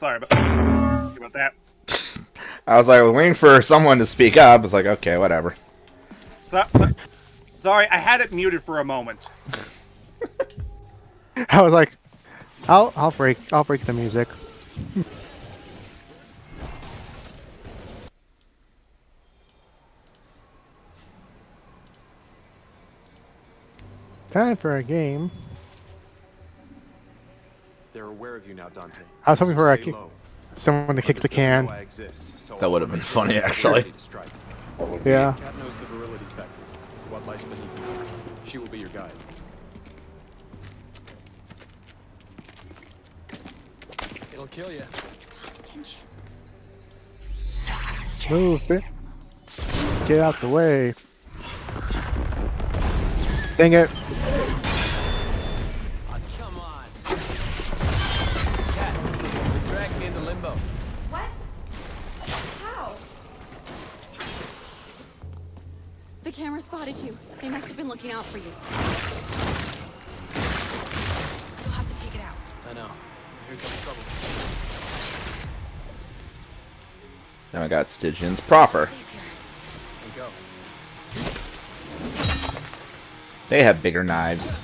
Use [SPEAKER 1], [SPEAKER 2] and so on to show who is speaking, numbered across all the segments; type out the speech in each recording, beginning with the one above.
[SPEAKER 1] Sorry about that.
[SPEAKER 2] I was like waiting for someone to speak up. I was like, okay, whatever.
[SPEAKER 1] Sorry, I had it muted for a moment.
[SPEAKER 3] I was like, I'll break the music. Time for a game.
[SPEAKER 4] They're aware of you now, Dante.
[SPEAKER 3] I was hoping for someone to kick the
[SPEAKER 4] Others doesn't know
[SPEAKER 3] can.
[SPEAKER 4] I exist, so
[SPEAKER 2] That would have been funny, actually.
[SPEAKER 3] Yeah.
[SPEAKER 4] Cat knows the virility factor. What lies beneath you. She will be your guide. It'll kill you.
[SPEAKER 3] Move it. Get out the way. Dang it.
[SPEAKER 4] Oh, come on. Cat, they dragged me into Limbo.
[SPEAKER 5] What? How?
[SPEAKER 6] The camera spotted you. They must have been looking out for you. You'll have to take it out.
[SPEAKER 4] I know. Here comes trouble.
[SPEAKER 2] Now I got Stygians proper.
[SPEAKER 6] Safe here.
[SPEAKER 4] And go.
[SPEAKER 2] They have bigger knives.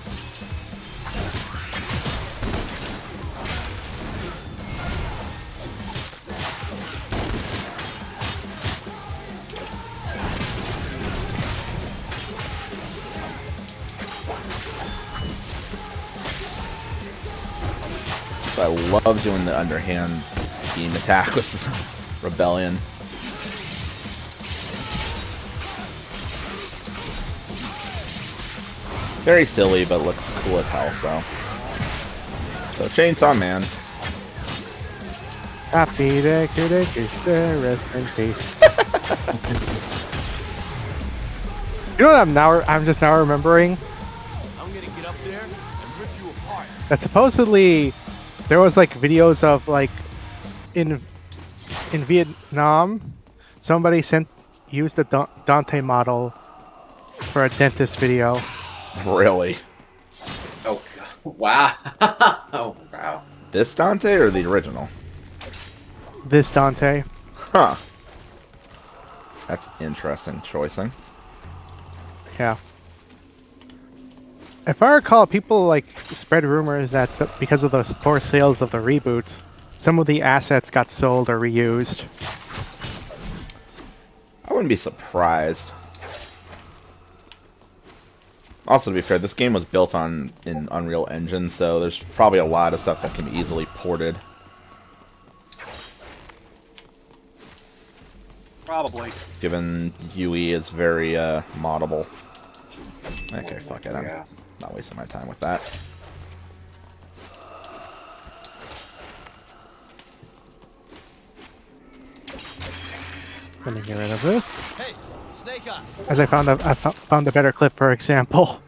[SPEAKER 2] So I love doing the underhand team attack with this rebellion. Very silly, but looks cool as hell, so Chainsaw Man.
[SPEAKER 3] Happy day, rest in peace. You know what I'm just now remembering?
[SPEAKER 4] I'm gonna get up there and rip you apart.
[SPEAKER 3] That supposedly there was like videos of like in Vietnam, somebody used the Dante model for a dentist video.
[SPEAKER 2] Really?
[SPEAKER 7] Oh, God. Wow. Oh, wow.
[SPEAKER 2] This Dante or the original?
[SPEAKER 3] This Dante.
[SPEAKER 2] Huh. That's interesting choicing.
[SPEAKER 3] Yeah. If I recall, people like spread rumors that because of the poor sales of the reboots, some of the assets got sold or reused.
[SPEAKER 2] I wouldn't be surprised. Also, to be fair, this game was built in Unreal Engine, so there's probably a lot of stuff that can be easily ported.
[SPEAKER 1] Probably.
[SPEAKER 2] Given UE is very moddable. Okay, fuck it. I'm not wasting my time with that.
[SPEAKER 3] Let me get rid of this.
[SPEAKER 4] Hey, Snake Eye.
[SPEAKER 3] As I found a better clip, for example.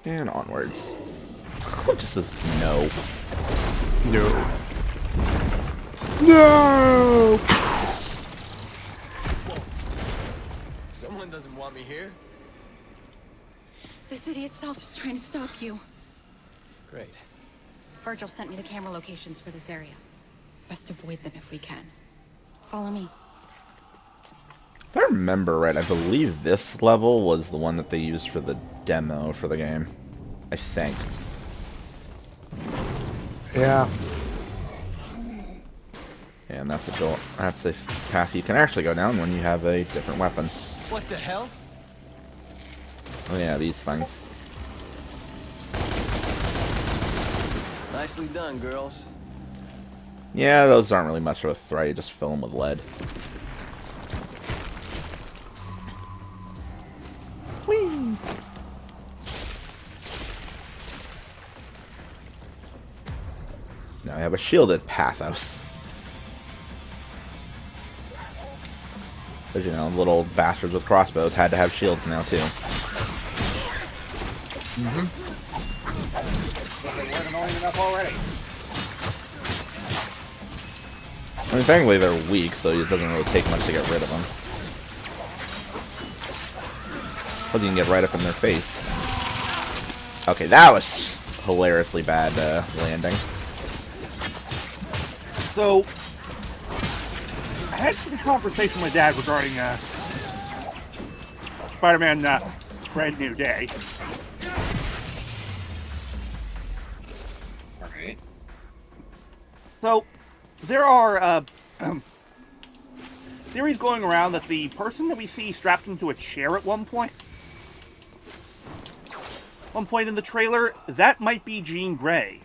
[SPEAKER 2] And onwards. Just as no.
[SPEAKER 3] No. No.
[SPEAKER 4] Someone doesn't want me here.
[SPEAKER 6] The city itself is trying to stop you.
[SPEAKER 4] Great.
[SPEAKER 6] Virgil sent me the camera locations for this area. Best avoid them if we can. Follow me.
[SPEAKER 2] If I remember right, I believe this level was the one that they used for the demo for the game. I think.
[SPEAKER 3] Yeah.
[SPEAKER 2] And that's a path you can actually go down when you have a different weapon.
[SPEAKER 4] What the hell?
[SPEAKER 2] Oh yeah, these things.
[SPEAKER 4] Nicely done, girls.
[SPEAKER 2] Yeah, those aren't really much of a threat. You just fill them with lead. Whee! Now I have a shielded pathos. Because, you know, little bastards with crossbows had to have shields now, too.
[SPEAKER 1] They weren't annoying enough already.
[SPEAKER 2] I mean, thankfully they're weak, so it doesn't really take much to get rid of them. Plus you can get right up in their face. Okay, that was hilariously bad landing.
[SPEAKER 1] So, I had some conversation with my dad regarding Spider-Man Brand New Day.
[SPEAKER 7] Alright.
[SPEAKER 1] So, there are theories going around that the person that we see strapped into a chair at one point in the trailer, that might be Jean Grey.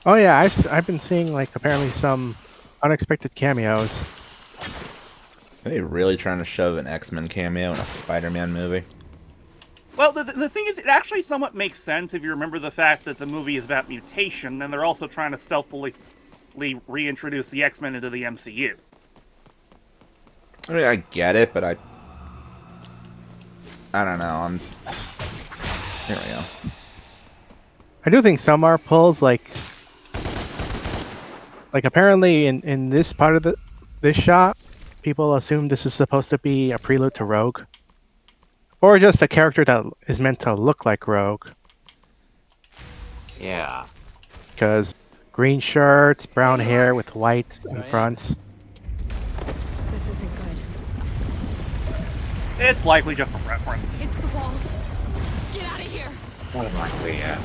[SPEAKER 3] Oh yeah, I've been seeing like apparently some unexpected cameos.
[SPEAKER 2] Are they really trying to shove an X-Men cameo in a Spider-Man movie?
[SPEAKER 1] Well, the thing is, it actually somewhat makes sense if you remember the fact that the movie is about mutation, and they're also trying to stealthily reintroduce the X-Men into the MCU.
[SPEAKER 2] I mean, I get it, but I don't know. Here we go.
[SPEAKER 3] I do think some are pulls like apparently in this part of this shot, people assume this is supposed to be a prelude to Rogue, or just a character that is meant to look like Rogue.
[SPEAKER 7] Yeah.
[SPEAKER 3] Because green shirts, brown hair with white in front.
[SPEAKER 6] This isn't good.
[SPEAKER 1] It's likely just a reference.
[SPEAKER 6] It's the walls. Get out of here.
[SPEAKER 7] More than likely, yeah.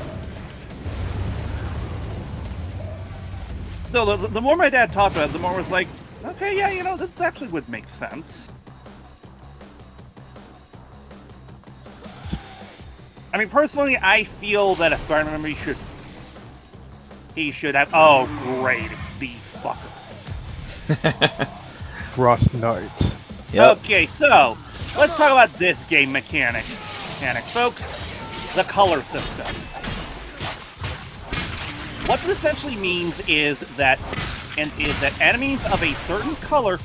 [SPEAKER 1] So the more my dad talked about it, the more it was like, okay, yeah, you know, this actually would make sense. I mean, personally, I feel that if Spider-Man movie he should have. Oh, great, it's the fucker.
[SPEAKER 3] Frost Knight.
[SPEAKER 2] Yep.
[SPEAKER 1] Okay, so let's talk about this game mechanic, folks. The color system. What this essentially means is that enemies of a certain color,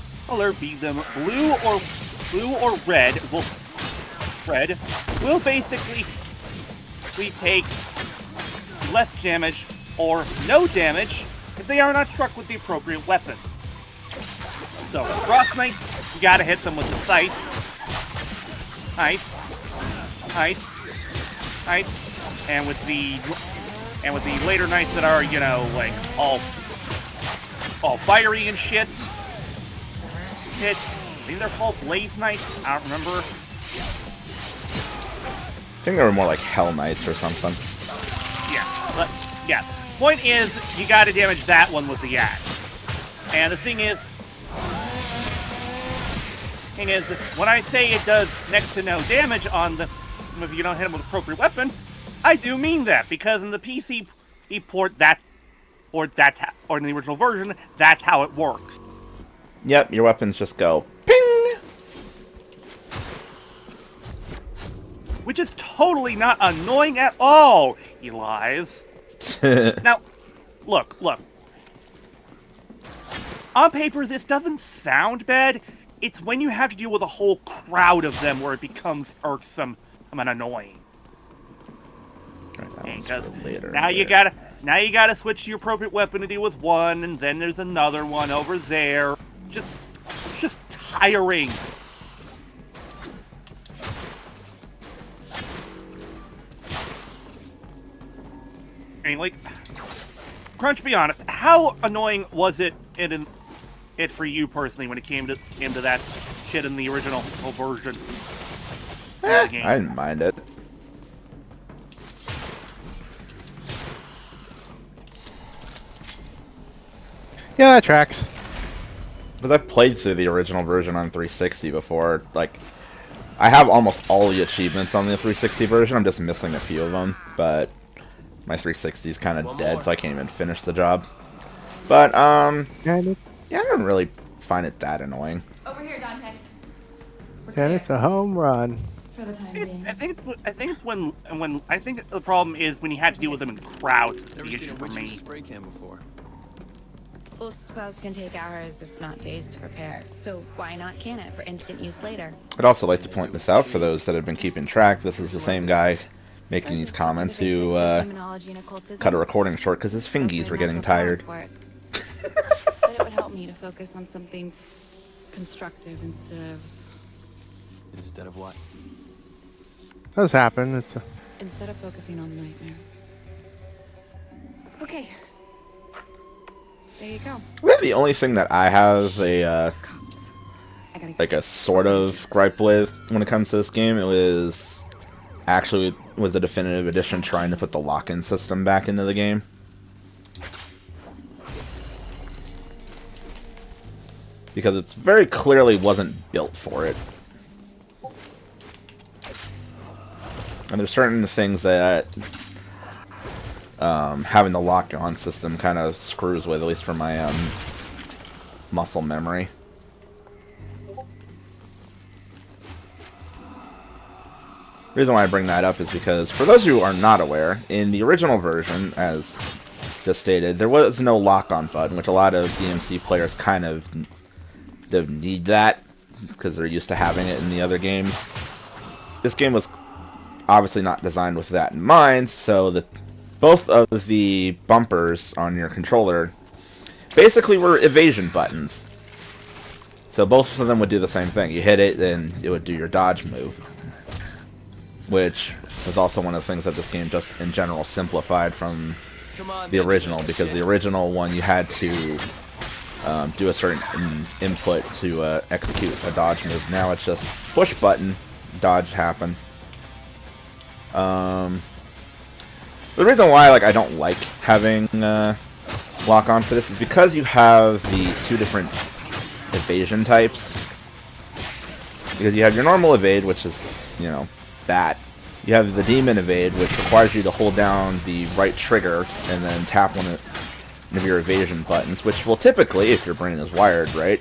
[SPEAKER 1] be them blue or red, will basically take less damage or no damage if they are not struck with the appropriate weapon. So, Frost Knights, you gotta hit them with the scythe. And with the later knights that are, you know, like all fiery and shit. I think they're called Blaze Knights. I don't remember.
[SPEAKER 2] I think they were more like Hell Knights or something.
[SPEAKER 1] Yeah. Point is, you gotta damage that one with the axe. And the thing is, when I say it does next to no damage on the, if you don't hit him with an appropriate weapon, I do mean that, because in the PC port or in the original version, that's how it works.
[SPEAKER 2] Yep, your weapons just go ping!
[SPEAKER 1] Which is totally not annoying at all, Elias. Now, look. On paper, this doesn't sound bad. It's when you have to deal with a whole crowd of them where it becomes irksome and annoying.
[SPEAKER 2] Right, that one's
[SPEAKER 1] Because
[SPEAKER 2] for later.
[SPEAKER 1] now you gotta switch to your appropriate weapon to deal with one, and then there's another one over there. Just tiring. I mean, like, Crunch, be honest, how annoying was it for you personally when it came to that shit in the original version of the game?
[SPEAKER 2] I didn't mind it.
[SPEAKER 3] Yeah, that tracks.
[SPEAKER 2] Because I've played through the original version on 360 before. Like, I have almost all the achievements on the 360 version. I'm just missing a few of them. But my 360 is kind of dead, so I can't even finish the job. But, yeah, I don't really find it that annoying.
[SPEAKER 5] Over here, Dante.
[SPEAKER 3] And it's a home run.
[SPEAKER 5] For the time being.
[SPEAKER 1] I think the problem is when you have to deal with them in crowds. It's the
[SPEAKER 4] Never seen
[SPEAKER 1] issue
[SPEAKER 4] a
[SPEAKER 1] for
[SPEAKER 4] witch use a
[SPEAKER 1] me.
[SPEAKER 4] spray can before.
[SPEAKER 8] Well, spells can take hours, if not days, to prepare. So why not can it for instant use later?
[SPEAKER 2] I'd also like to point this out for those that have been keeping track. This is the same guy making these comments who cut a recording short because his fingies were getting tired.
[SPEAKER 6] Said it would help me to focus on something constructive
[SPEAKER 4] Instead of what?
[SPEAKER 3] Does happen.
[SPEAKER 6] instead of focusing on nightmares. Okay. There you go.
[SPEAKER 2] I think the only thing that I have
[SPEAKER 6] Cops. I gotta
[SPEAKER 2] like a sort of gripe with when it comes to this game, it was the definitive edition trying to put the lock-in system back into the game. Because it very clearly wasn't built for it. And there's certain things that having the lock-on system kind of screws with, at least for my muscle memory. The reason why I bring that up is because, for those who are not aware, in the original version, as just stated, there was no lock-on button, which a lot of DmC players kind of need that, because they're used to having it in the other games. This game was obviously not designed with that in mind, so that both of the bumpers on your controller basically were evasion buttons. So both of them would do the same thing. You hit it, and it would do your dodge move. Which was also one of the things that this game just in general simplified from the original, because the original one you had to do a certain input to execute a dodge move. Now it's just push button, dodge happen. The reason why I don't like having lock on for this is because you have the two different evasion types. Because you have your normal evade, which is, that. You have the demon evade, which requires you to hold down the right trigger and then tap one of your evasion buttons, which will typically, if your brain is wired right,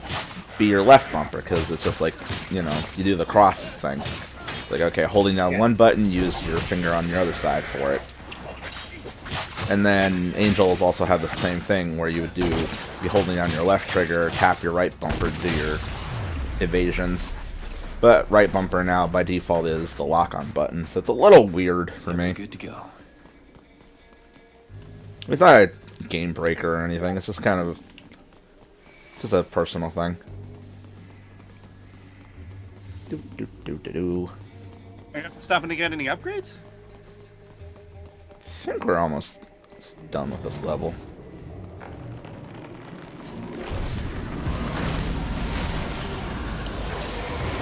[SPEAKER 2] be your left bumper, because it's just like, you do the cross thing. Like, okay, holding down one button, use your finger on your other side for it. And then angels also have the same thing, where you would be holding down your left trigger, tap your right bumper to do your evasions. But right bumper now, by default, is the lock-on button, so it's a little weird for me.
[SPEAKER 9] Good to go.
[SPEAKER 2] It's not a game breaker or anything, it's just kind of just a personal thing.
[SPEAKER 1] Are you stopping to get any upgrades?
[SPEAKER 2] I think we're almost done with this level.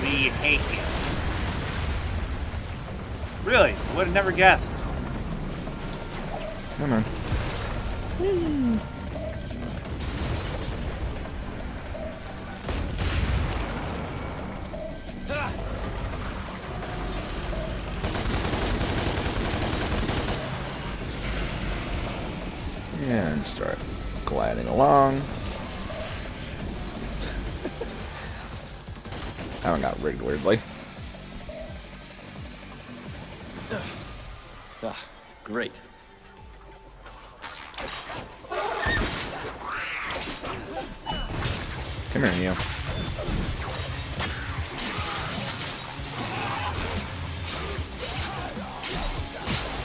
[SPEAKER 1] We hate you. Really? I would have never guessed.
[SPEAKER 2] Come on. And start gliding along. That one got rigged weirdly.
[SPEAKER 9] Great.
[SPEAKER 2] Come here, Neo.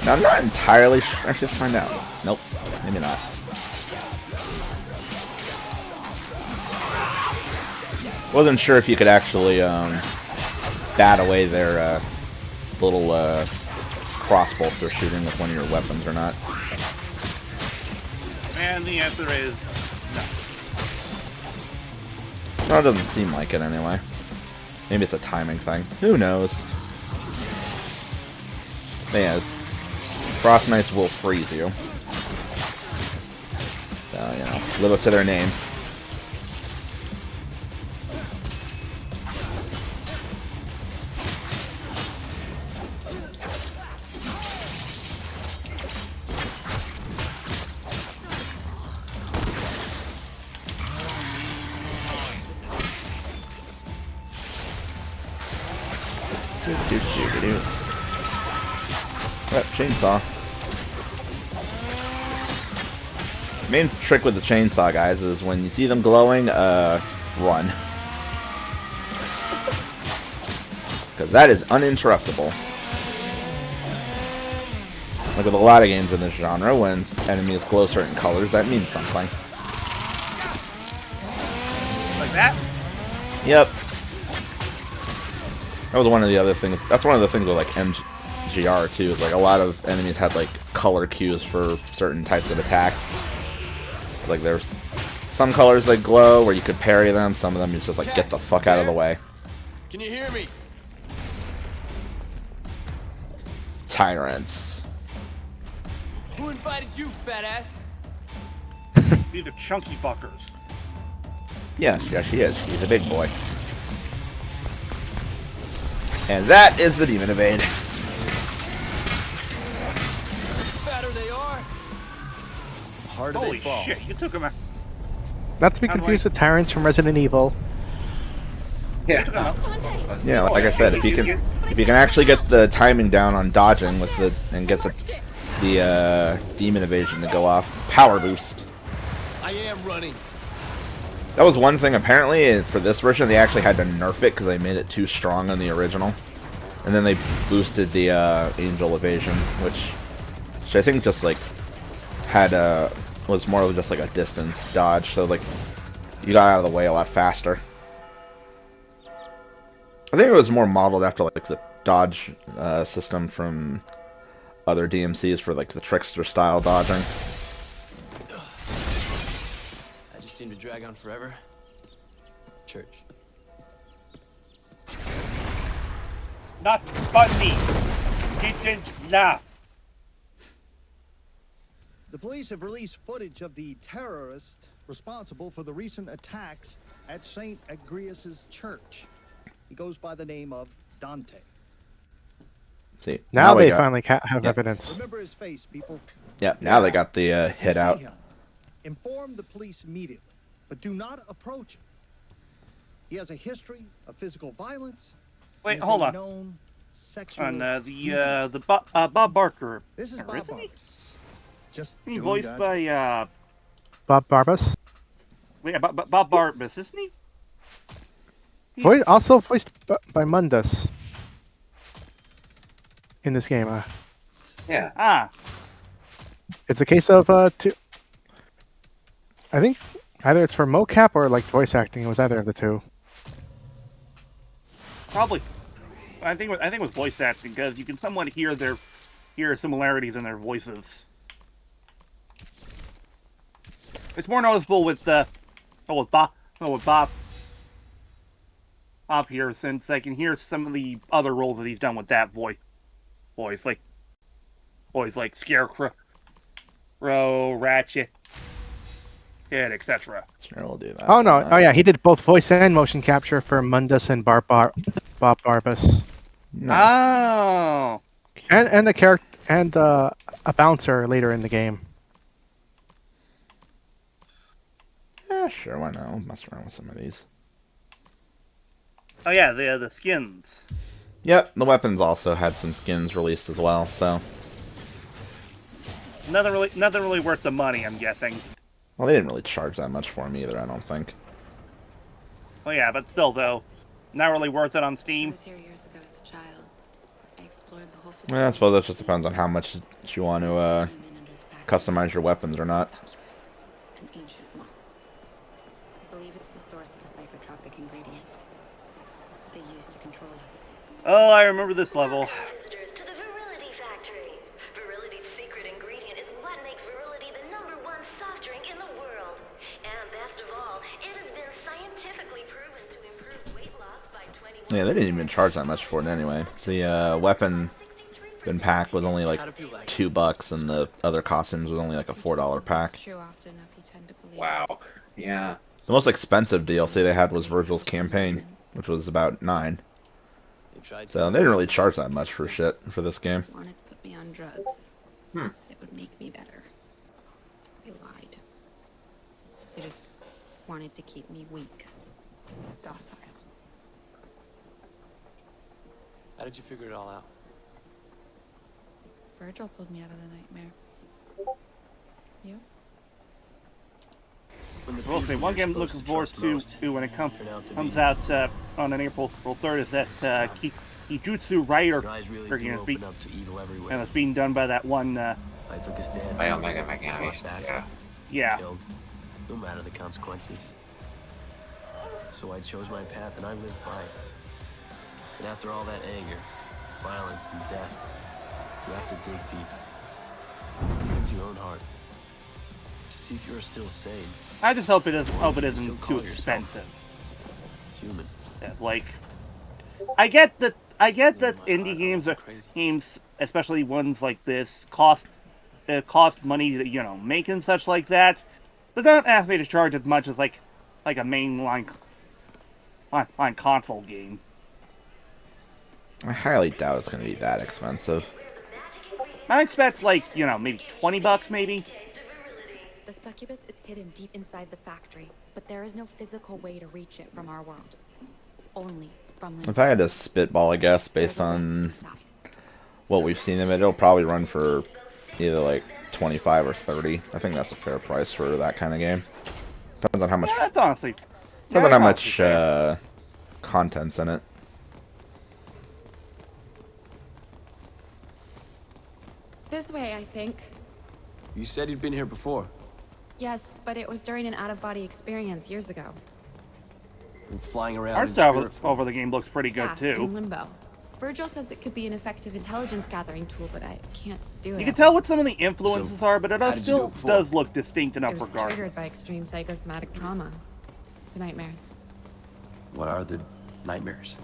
[SPEAKER 2] Now, I'm not entirely sure. Actually, let's find out. Nope. Maybe not. Wasn't sure if you could actually bat away their little crossbows they're shooting with one of your weapons or not.
[SPEAKER 1] And the answer is no.
[SPEAKER 2] Well, it doesn't seem like it anyway. Maybe it's a timing thing. Who knows? Yeah, Frost Knights will freeze you. So, live up to their name. Oh, chainsaw. Main trick with the chainsaw, guys, is when you see them glowing, run. Because that is uninterruptible. Like with a lot of games in this genre, when enemies glow certain colors, that means something.
[SPEAKER 1] Like that?
[SPEAKER 2] Yep. That was one of the other things. That's one of the things with like MGR too. Is like a lot of enemies had like color cues for certain types of attacks. Like there's some colors that glow where you could parry them. Some of them you just like get the fuck out of the way.
[SPEAKER 4] Can you hear me?
[SPEAKER 2] Tyrants.
[SPEAKER 4] Who invited you, fat ass?
[SPEAKER 1] These are chunky fuckers.
[SPEAKER 2] Yes, she is. She's a big boy. And that is the Demon Invade.
[SPEAKER 4] Fatter they are. Harder
[SPEAKER 1] Holy
[SPEAKER 4] they fall.
[SPEAKER 1] shit, you took him out.
[SPEAKER 3] Not to be
[SPEAKER 1] How do
[SPEAKER 3] confused
[SPEAKER 1] I-
[SPEAKER 3] with tyrants from Resident Evil.
[SPEAKER 7] Yeah.
[SPEAKER 2] Yeah, like I said, if you can actually get the timing down on dodging with the and get the demon evasion to go off, power boost.
[SPEAKER 4] I am running.
[SPEAKER 2] That was one thing apparently for this version they actually had to nerf it because they made it too strong in the original, and then they boosted the angel evasion, which I think just like had was more of just like a distance dodge, so like you got out of the way a lot faster. I think it was more modeled after like the dodge system from other DMCs for like the trickster style dodging.
[SPEAKER 4] I just seem to drag on forever. Church.
[SPEAKER 1] Not funny. Didn't laugh.
[SPEAKER 9] The police have released footage of the terrorist responsible for the recent attacks at St. Agrius' church. He goes by the name of Dante.
[SPEAKER 2] See,
[SPEAKER 3] Now
[SPEAKER 2] we
[SPEAKER 3] they
[SPEAKER 2] got-
[SPEAKER 3] finally have
[SPEAKER 2] yeah.
[SPEAKER 3] evidence.
[SPEAKER 9] Remember his face, people.
[SPEAKER 2] Yeah, now they got the
[SPEAKER 9] If you
[SPEAKER 2] hit
[SPEAKER 9] see
[SPEAKER 2] out.
[SPEAKER 9] him, inform the police immediately, but do not approach him. He has a history of physical violence.
[SPEAKER 1] Wait,
[SPEAKER 9] and is
[SPEAKER 1] hold
[SPEAKER 9] a
[SPEAKER 1] on.
[SPEAKER 9] known sexual
[SPEAKER 1] On
[SPEAKER 9] deviant.
[SPEAKER 1] Bob Barker.
[SPEAKER 9] This is
[SPEAKER 1] Or
[SPEAKER 9] Bob
[SPEAKER 1] isn't he?
[SPEAKER 9] Barnes. Just
[SPEAKER 1] He
[SPEAKER 9] doing
[SPEAKER 1] voiced
[SPEAKER 9] that.
[SPEAKER 1] by
[SPEAKER 3] Bob Barbas.
[SPEAKER 1] Bob Barbus, isn't he?
[SPEAKER 3] Also voiced by Mundus in this game.
[SPEAKER 7] Yeah.
[SPEAKER 1] Ah,
[SPEAKER 3] It's a case of two. I think either it's for mocap or like voice acting. It was either of the two.
[SPEAKER 1] probably. I think it was voice acting because you can somewhat hear similarities in their voices. It's more noticeable with Bob here, since I can hear some of the other roles that he's done with that voice like Scarecrow, Ratchet, etc.
[SPEAKER 2] Sure, we'll do that.
[SPEAKER 3] Oh no! Oh yeah, he did both voice and motion capture for Mundus and Bob Barbas,
[SPEAKER 1] Oh,
[SPEAKER 3] and the character and a bouncer later in the game.
[SPEAKER 2] Yeah, sure, why not? I'll mess around with some of these.
[SPEAKER 1] oh yeah, the skins.
[SPEAKER 2] Yep, the weapons also had some skins released as well, so...
[SPEAKER 1] Nothing really worth the money, I'm guessing.
[SPEAKER 2] Well, they didn't really charge that much for them either, I don't think.
[SPEAKER 1] Oh yeah, but still though, not really worth it on
[SPEAKER 8] I
[SPEAKER 1] Steam.
[SPEAKER 8] was here years ago as a child. I explored the whole
[SPEAKER 2] Yeah, I suppose that just depends on how much you want to customize your weapons or not.
[SPEAKER 8] An ancient law. I believe it's the source of the psychotropic ingredient. That's what they use to control us.
[SPEAKER 1] Oh, I remember this level.
[SPEAKER 10] Visitors to the Virility Factory. Virility's secret ingredient is what makes Virility the #1 soft drink in the world. And best of all, it has been scientifically proven to improve weight loss by 21%.
[SPEAKER 2] Yeah, they didn't even charge that much for it anyway. The weapon pack was only like $2, and the other costumes was only like a $4 pack.
[SPEAKER 6] True often enough, you tend to believe.
[SPEAKER 7] Wow. Yeah.
[SPEAKER 2] The most expensive DLC they had was Virgil's Campaign, which was about $9.
[SPEAKER 4] They tried
[SPEAKER 2] So they didn't really charge that much for shit for this game.
[SPEAKER 6] Wanted to put me on drugs. It would make me better. They lied. They just wanted to keep me weak, docile.
[SPEAKER 4] How did you figure it all out?
[SPEAKER 6] Virgil pulled me out of the nightmare. You?
[SPEAKER 4] When the
[SPEAKER 1] Well,
[SPEAKER 4] people
[SPEAKER 1] one
[SPEAKER 4] you're
[SPEAKER 1] game I'm
[SPEAKER 4] supposed
[SPEAKER 1] looking
[SPEAKER 4] to
[SPEAKER 1] forward
[SPEAKER 4] trust
[SPEAKER 1] to when it
[SPEAKER 4] most
[SPEAKER 1] comes
[SPEAKER 4] turn out to
[SPEAKER 1] comes
[SPEAKER 4] be-
[SPEAKER 1] out on an April 3rd is that Kijutsu Rider
[SPEAKER 4] Your eyes really
[SPEAKER 1] freaking
[SPEAKER 4] do
[SPEAKER 1] is
[SPEAKER 4] open up to evil everywhere.
[SPEAKER 1] and it's being done by that one.
[SPEAKER 4] I took a stand.
[SPEAKER 7] By Omega
[SPEAKER 4] fought
[SPEAKER 7] Mechanics.
[SPEAKER 4] back,
[SPEAKER 7] Yeah.
[SPEAKER 1] Yeah.
[SPEAKER 4] killed, no matter the consequences. So I chose my path and I lived by it. And after all that anger, violence, and death, you have to dig deep. Look into your own heart to see if you're still sane.
[SPEAKER 1] I just hope it isn't
[SPEAKER 4] Still
[SPEAKER 1] too
[SPEAKER 4] call yourself
[SPEAKER 1] expensive.
[SPEAKER 4] Human.
[SPEAKER 1] Yeah, like, I get that indie
[SPEAKER 4] heart,
[SPEAKER 1] games
[SPEAKER 4] I'm
[SPEAKER 1] are
[SPEAKER 4] crazy.
[SPEAKER 1] games, especially ones like this, cost money to make and such like that. But don't ask me to charge as much as like a mainline line console game.
[SPEAKER 2] I highly doubt it's going to be that expensive.
[SPEAKER 1] I expect like maybe $20 maybe.
[SPEAKER 8] The succubus is hidden deep inside the factory, but there is no physical way to reach it from our world. Only from Limbo.
[SPEAKER 2] If I had to spitball, I guess, based on what we've seen of it, it'll probably run for either like 25 or 30. I think that's a fair price for that kind of game. Depends on how much.
[SPEAKER 1] Yeah, that's honestly.
[SPEAKER 2] Depends on how
[SPEAKER 1] that's honestly
[SPEAKER 2] much
[SPEAKER 1] fair.
[SPEAKER 2] content's in it.
[SPEAKER 8] This way, I think.
[SPEAKER 4] You said you'd been here before.
[SPEAKER 8] Yes, but it was during an out-of-body experience years ago.
[SPEAKER 4] Flying around
[SPEAKER 1] Art
[SPEAKER 4] in
[SPEAKER 1] style
[SPEAKER 4] spirit form.
[SPEAKER 1] over the game looks pretty good
[SPEAKER 8] In
[SPEAKER 1] too.
[SPEAKER 8] Limbo. Virgil says it could be an effective intelligence gathering tool, but I can't do it.
[SPEAKER 1] You can tell what some of the influences
[SPEAKER 4] So,
[SPEAKER 1] are, but it
[SPEAKER 4] how did you do
[SPEAKER 1] still
[SPEAKER 4] it before?
[SPEAKER 1] does look distinct
[SPEAKER 8] It
[SPEAKER 1] enough
[SPEAKER 8] was
[SPEAKER 1] regardless.
[SPEAKER 8] triggered by extreme psychosomatic trauma. To nightmares.
[SPEAKER 4] What are the nightmares?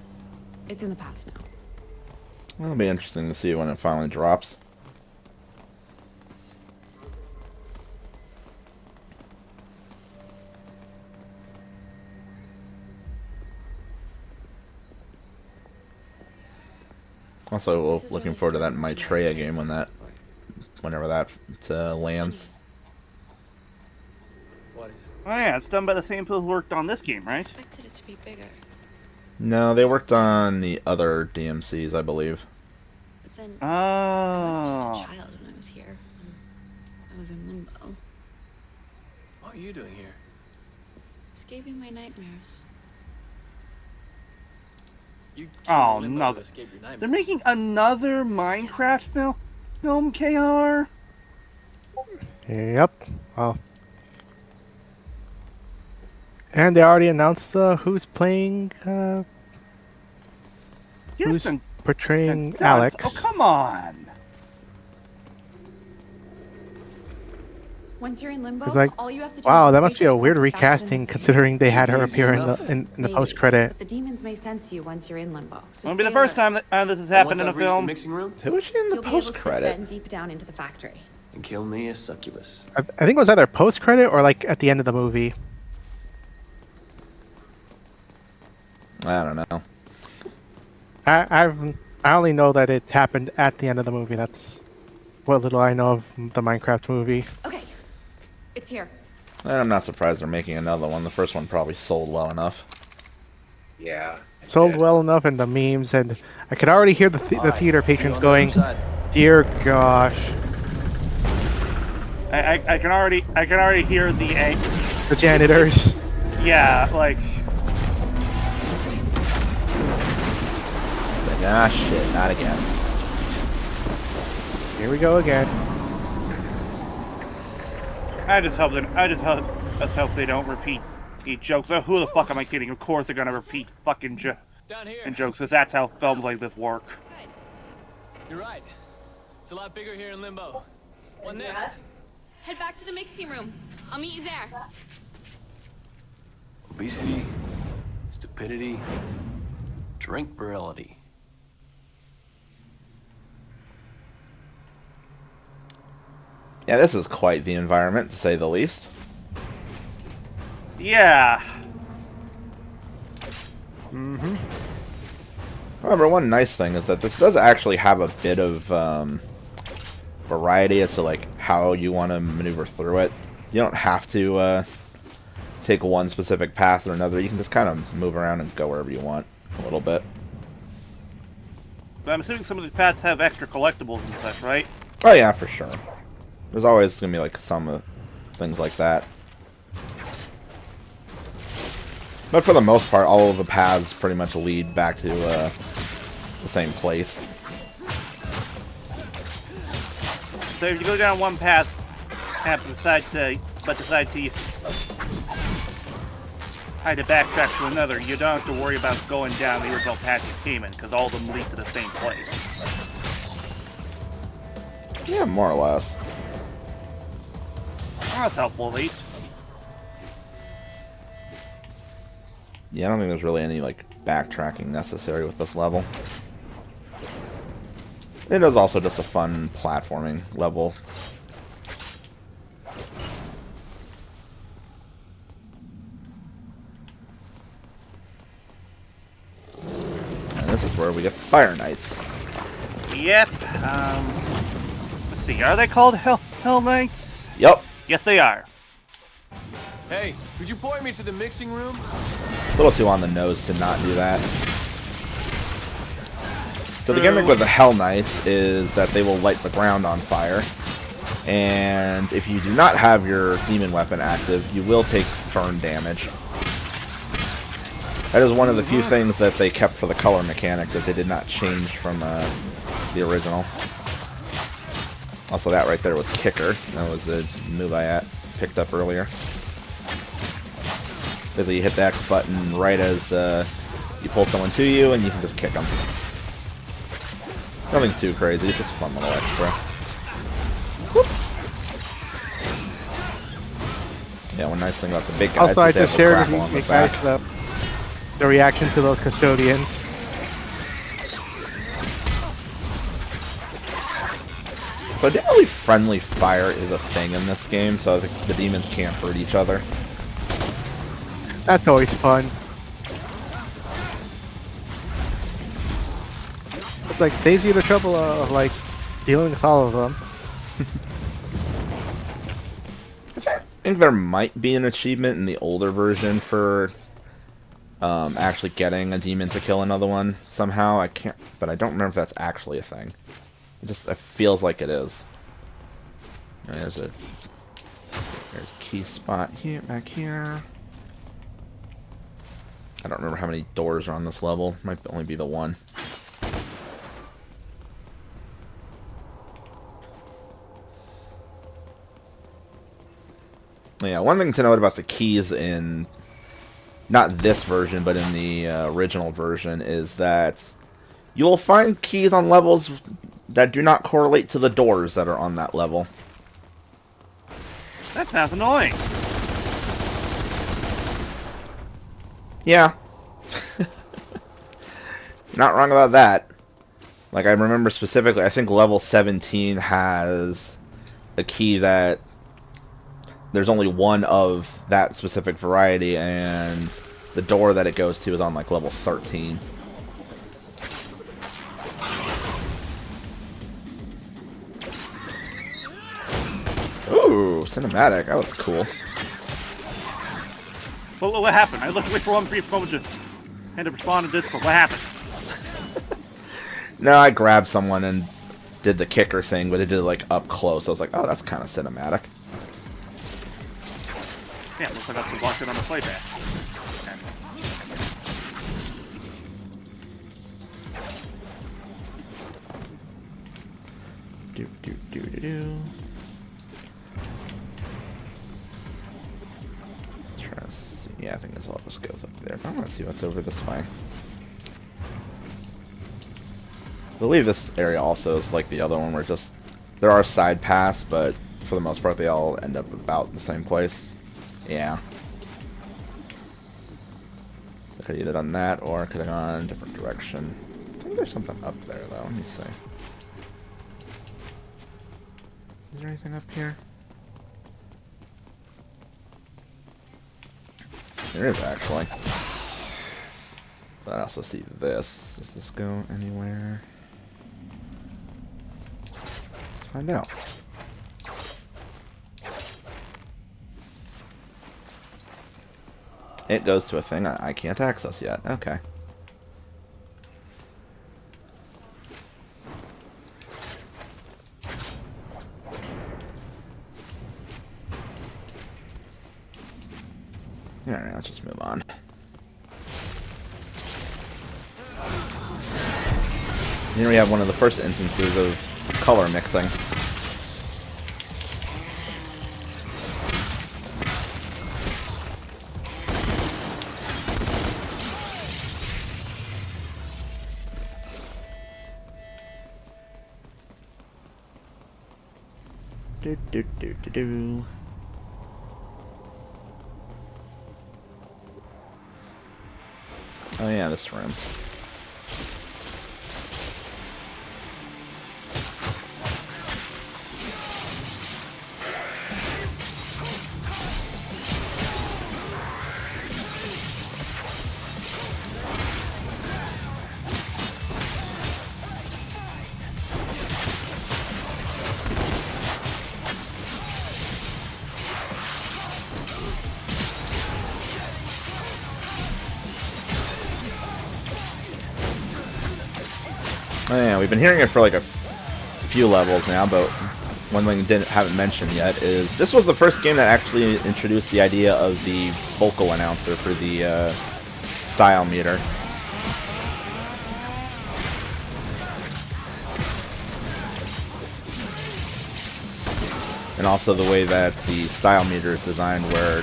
[SPEAKER 8] It's in the past now.
[SPEAKER 2] It'll be interesting to see when it finally drops. Also, looking forward to that Maitreya game whenever that lands.
[SPEAKER 1] Oh yeah, it's done by the same people who worked on this game, right?
[SPEAKER 6] Expected it to be bigger,
[SPEAKER 2] No, they worked on the other DMCs, I believe.
[SPEAKER 6] but then I was
[SPEAKER 1] Oh.
[SPEAKER 6] just a child when I was here. I was in Limbo,
[SPEAKER 4] What are you doing here?
[SPEAKER 6] escaping my nightmares.
[SPEAKER 4] You
[SPEAKER 1] Oh,
[SPEAKER 4] Limbo
[SPEAKER 1] no.
[SPEAKER 4] to escape your nightmares.
[SPEAKER 1] They're making another Minecraft film, KR.
[SPEAKER 3] Yep. Well. And they already announced who's playing, who's
[SPEAKER 1] Kirsten
[SPEAKER 3] portraying
[SPEAKER 1] Dunst.
[SPEAKER 3] Alex.
[SPEAKER 1] Oh, come on.
[SPEAKER 8] Once you're in Limbo,
[SPEAKER 3] It's like,
[SPEAKER 8] all you have to do
[SPEAKER 3] wow,
[SPEAKER 8] is
[SPEAKER 3] that must be
[SPEAKER 8] retrace
[SPEAKER 3] a
[SPEAKER 8] your
[SPEAKER 3] weird
[SPEAKER 8] steps back to the
[SPEAKER 3] recasting
[SPEAKER 8] next
[SPEAKER 3] considering they had her
[SPEAKER 4] Easy
[SPEAKER 3] appear in
[SPEAKER 4] enough.
[SPEAKER 3] the
[SPEAKER 8] Maybe,
[SPEAKER 3] post-credit.
[SPEAKER 8] But the demons may sense you once you're in Limbo. So
[SPEAKER 1] It'll be the
[SPEAKER 8] stay
[SPEAKER 1] first
[SPEAKER 8] alert.
[SPEAKER 1] time that this has
[SPEAKER 4] And
[SPEAKER 1] happened
[SPEAKER 4] once
[SPEAKER 1] in a
[SPEAKER 4] I've reached the
[SPEAKER 1] film.
[SPEAKER 4] mixing room
[SPEAKER 2] Who was she in the
[SPEAKER 8] You'll be able to
[SPEAKER 2] post-credit?
[SPEAKER 8] descend deep down into the factory.
[SPEAKER 4] and kill me a succubus.
[SPEAKER 3] I think it was either post-credit or like at the end of the movie.
[SPEAKER 2] I don't know.
[SPEAKER 3] I only know that it happened at the end of the movie. That's what little I know of the Minecraft movie.
[SPEAKER 8] Okay, it's here.
[SPEAKER 2] And I'm not surprised they're making another one. The first one probably sold well enough.
[SPEAKER 7] Yeah.
[SPEAKER 3] Sold well enough in the memes, and I could already hear the theater
[SPEAKER 4] See you
[SPEAKER 3] patrons
[SPEAKER 4] on the
[SPEAKER 3] going,
[SPEAKER 4] other side.
[SPEAKER 3] "Dear gosh,
[SPEAKER 1] I can already hear
[SPEAKER 3] the janitors."
[SPEAKER 1] yeah, like
[SPEAKER 2] Like, ah, shit, not again.
[SPEAKER 3] Here we go again.
[SPEAKER 1] I just hope they don't repeat jokes. Oh, who the fuck am I kidding? Of course they're gonna repeat fucking
[SPEAKER 4] Down here.
[SPEAKER 1] jokes, because that's how films like this work.
[SPEAKER 6] Good.
[SPEAKER 4] You're right. It's a lot bigger here in Limbo. What next?
[SPEAKER 6] Head back to the mixing room. I'll meet you there.
[SPEAKER 4] Obesity, stupidity, drink virility.
[SPEAKER 2] Yeah, this is quite the environment, to say the least.
[SPEAKER 1] Yeah.
[SPEAKER 2] However, one nice thing is that this does actually have a bit of variety as to like how you want to maneuver through it. You don't have to take one specific path or another. You can just kind of move around and go wherever you want a little bit.
[SPEAKER 1] But I'm assuming some of these paths have extra collectibles and such, right?
[SPEAKER 2] Oh yeah, for sure. There's always gonna be like some things like that. But for the most part, all of the paths pretty much lead back to the same place.
[SPEAKER 1] So if you go down one path, decide to try to backtrack to another, you don't have to worry about going down the original path you came in, because all of them lead to the same place.
[SPEAKER 2] Yeah, more or less.
[SPEAKER 1] that's helpful, at least.
[SPEAKER 2] Yeah, I don't think there's really any like backtracking necessary with this level. It is also just a fun platforming level. And this is where we get the Fire Knights.
[SPEAKER 1] Yep. Let's see. Are they called Hell Knights?
[SPEAKER 2] Yep.
[SPEAKER 1] Yes, they are.
[SPEAKER 4] Hey, could you point me to the mixing room?
[SPEAKER 2] A little too on the nose to not do that. So the gimmick with the Hell Knights is that they will light the ground on fire. And if you do not have your demon weapon active, you will take burn damage. That is one of the few things that they kept for the color mechanic that they did not change from the original. Also, that right there was Kicker. That was a move I picked up earlier. Basically, you hit the X button right as you pull someone to you, and you can just kick them. Nothing too crazy, it's just a fun little extra. Whoop. Yeah, one nice thing about the big guys
[SPEAKER 3] Also, I
[SPEAKER 2] is they have
[SPEAKER 3] just
[SPEAKER 2] the
[SPEAKER 3] shared with
[SPEAKER 2] grapple on
[SPEAKER 3] you
[SPEAKER 2] the
[SPEAKER 3] guys
[SPEAKER 2] back.
[SPEAKER 3] the reaction to those custodians.
[SPEAKER 2] So generally friendly fire is a thing in this game, so the demons can't hurt each other.
[SPEAKER 3] That's always fun. It's like saves you the trouble of like dealing with all of them.
[SPEAKER 2] I think there might be an achievement in the older version for actually getting a demon to kill another one somehow. I can't, but I don't remember if that's actually a thing. It feels like it is. There's a key spot here, back here. I don't remember how many doors are on this level. Might only be the one. Yeah, one thing to note about the keys in not this version, but in the original version, is that you will find keys on levels that do not correlate to the doors that are on that level.
[SPEAKER 1] That sounds annoying.
[SPEAKER 2] Yeah. Not wrong about that. Like, I remember specifically, I think level 17 has a key that there's only one of that specific variety, and the door that it goes to is on, like, level 13. Ooh, cinematic. That was cool.
[SPEAKER 1] Well, what happened? I looked away for one brief moment, just had to respond to this, but what happened?
[SPEAKER 2] No, I grabbed someone and did the kicker thing, but it did it, like, up close. I was like, oh, that's kind of cinematic.
[SPEAKER 1] Yeah, looks like I have to watch it on the playback.
[SPEAKER 2] Do. Try to see. Yeah, I think this all just goes up there. I want to see what's over this way. I believe this area also is like the other one, where just there are side paths, but for the most part they all end up about the same place. Yeah. I could have either done that, or I could have gone a different direction. I think there's something up there, though. Let me see. Is there anything up here? There is, actually. But I also see this. Does this go anywhere? Let's find out. It goes to a thing I can't access yet. Okay. Alright, let's just move on. Here we have one of the first instances of color mixing. Do. Oh yeah, this room. Oh yeah, we've been hearing it for like a few levels now, but one thing we haven't mentioned yet is this was the first game that actually introduced the idea of the vocal announcer for the style meter. And also the way that the style meter is designed, where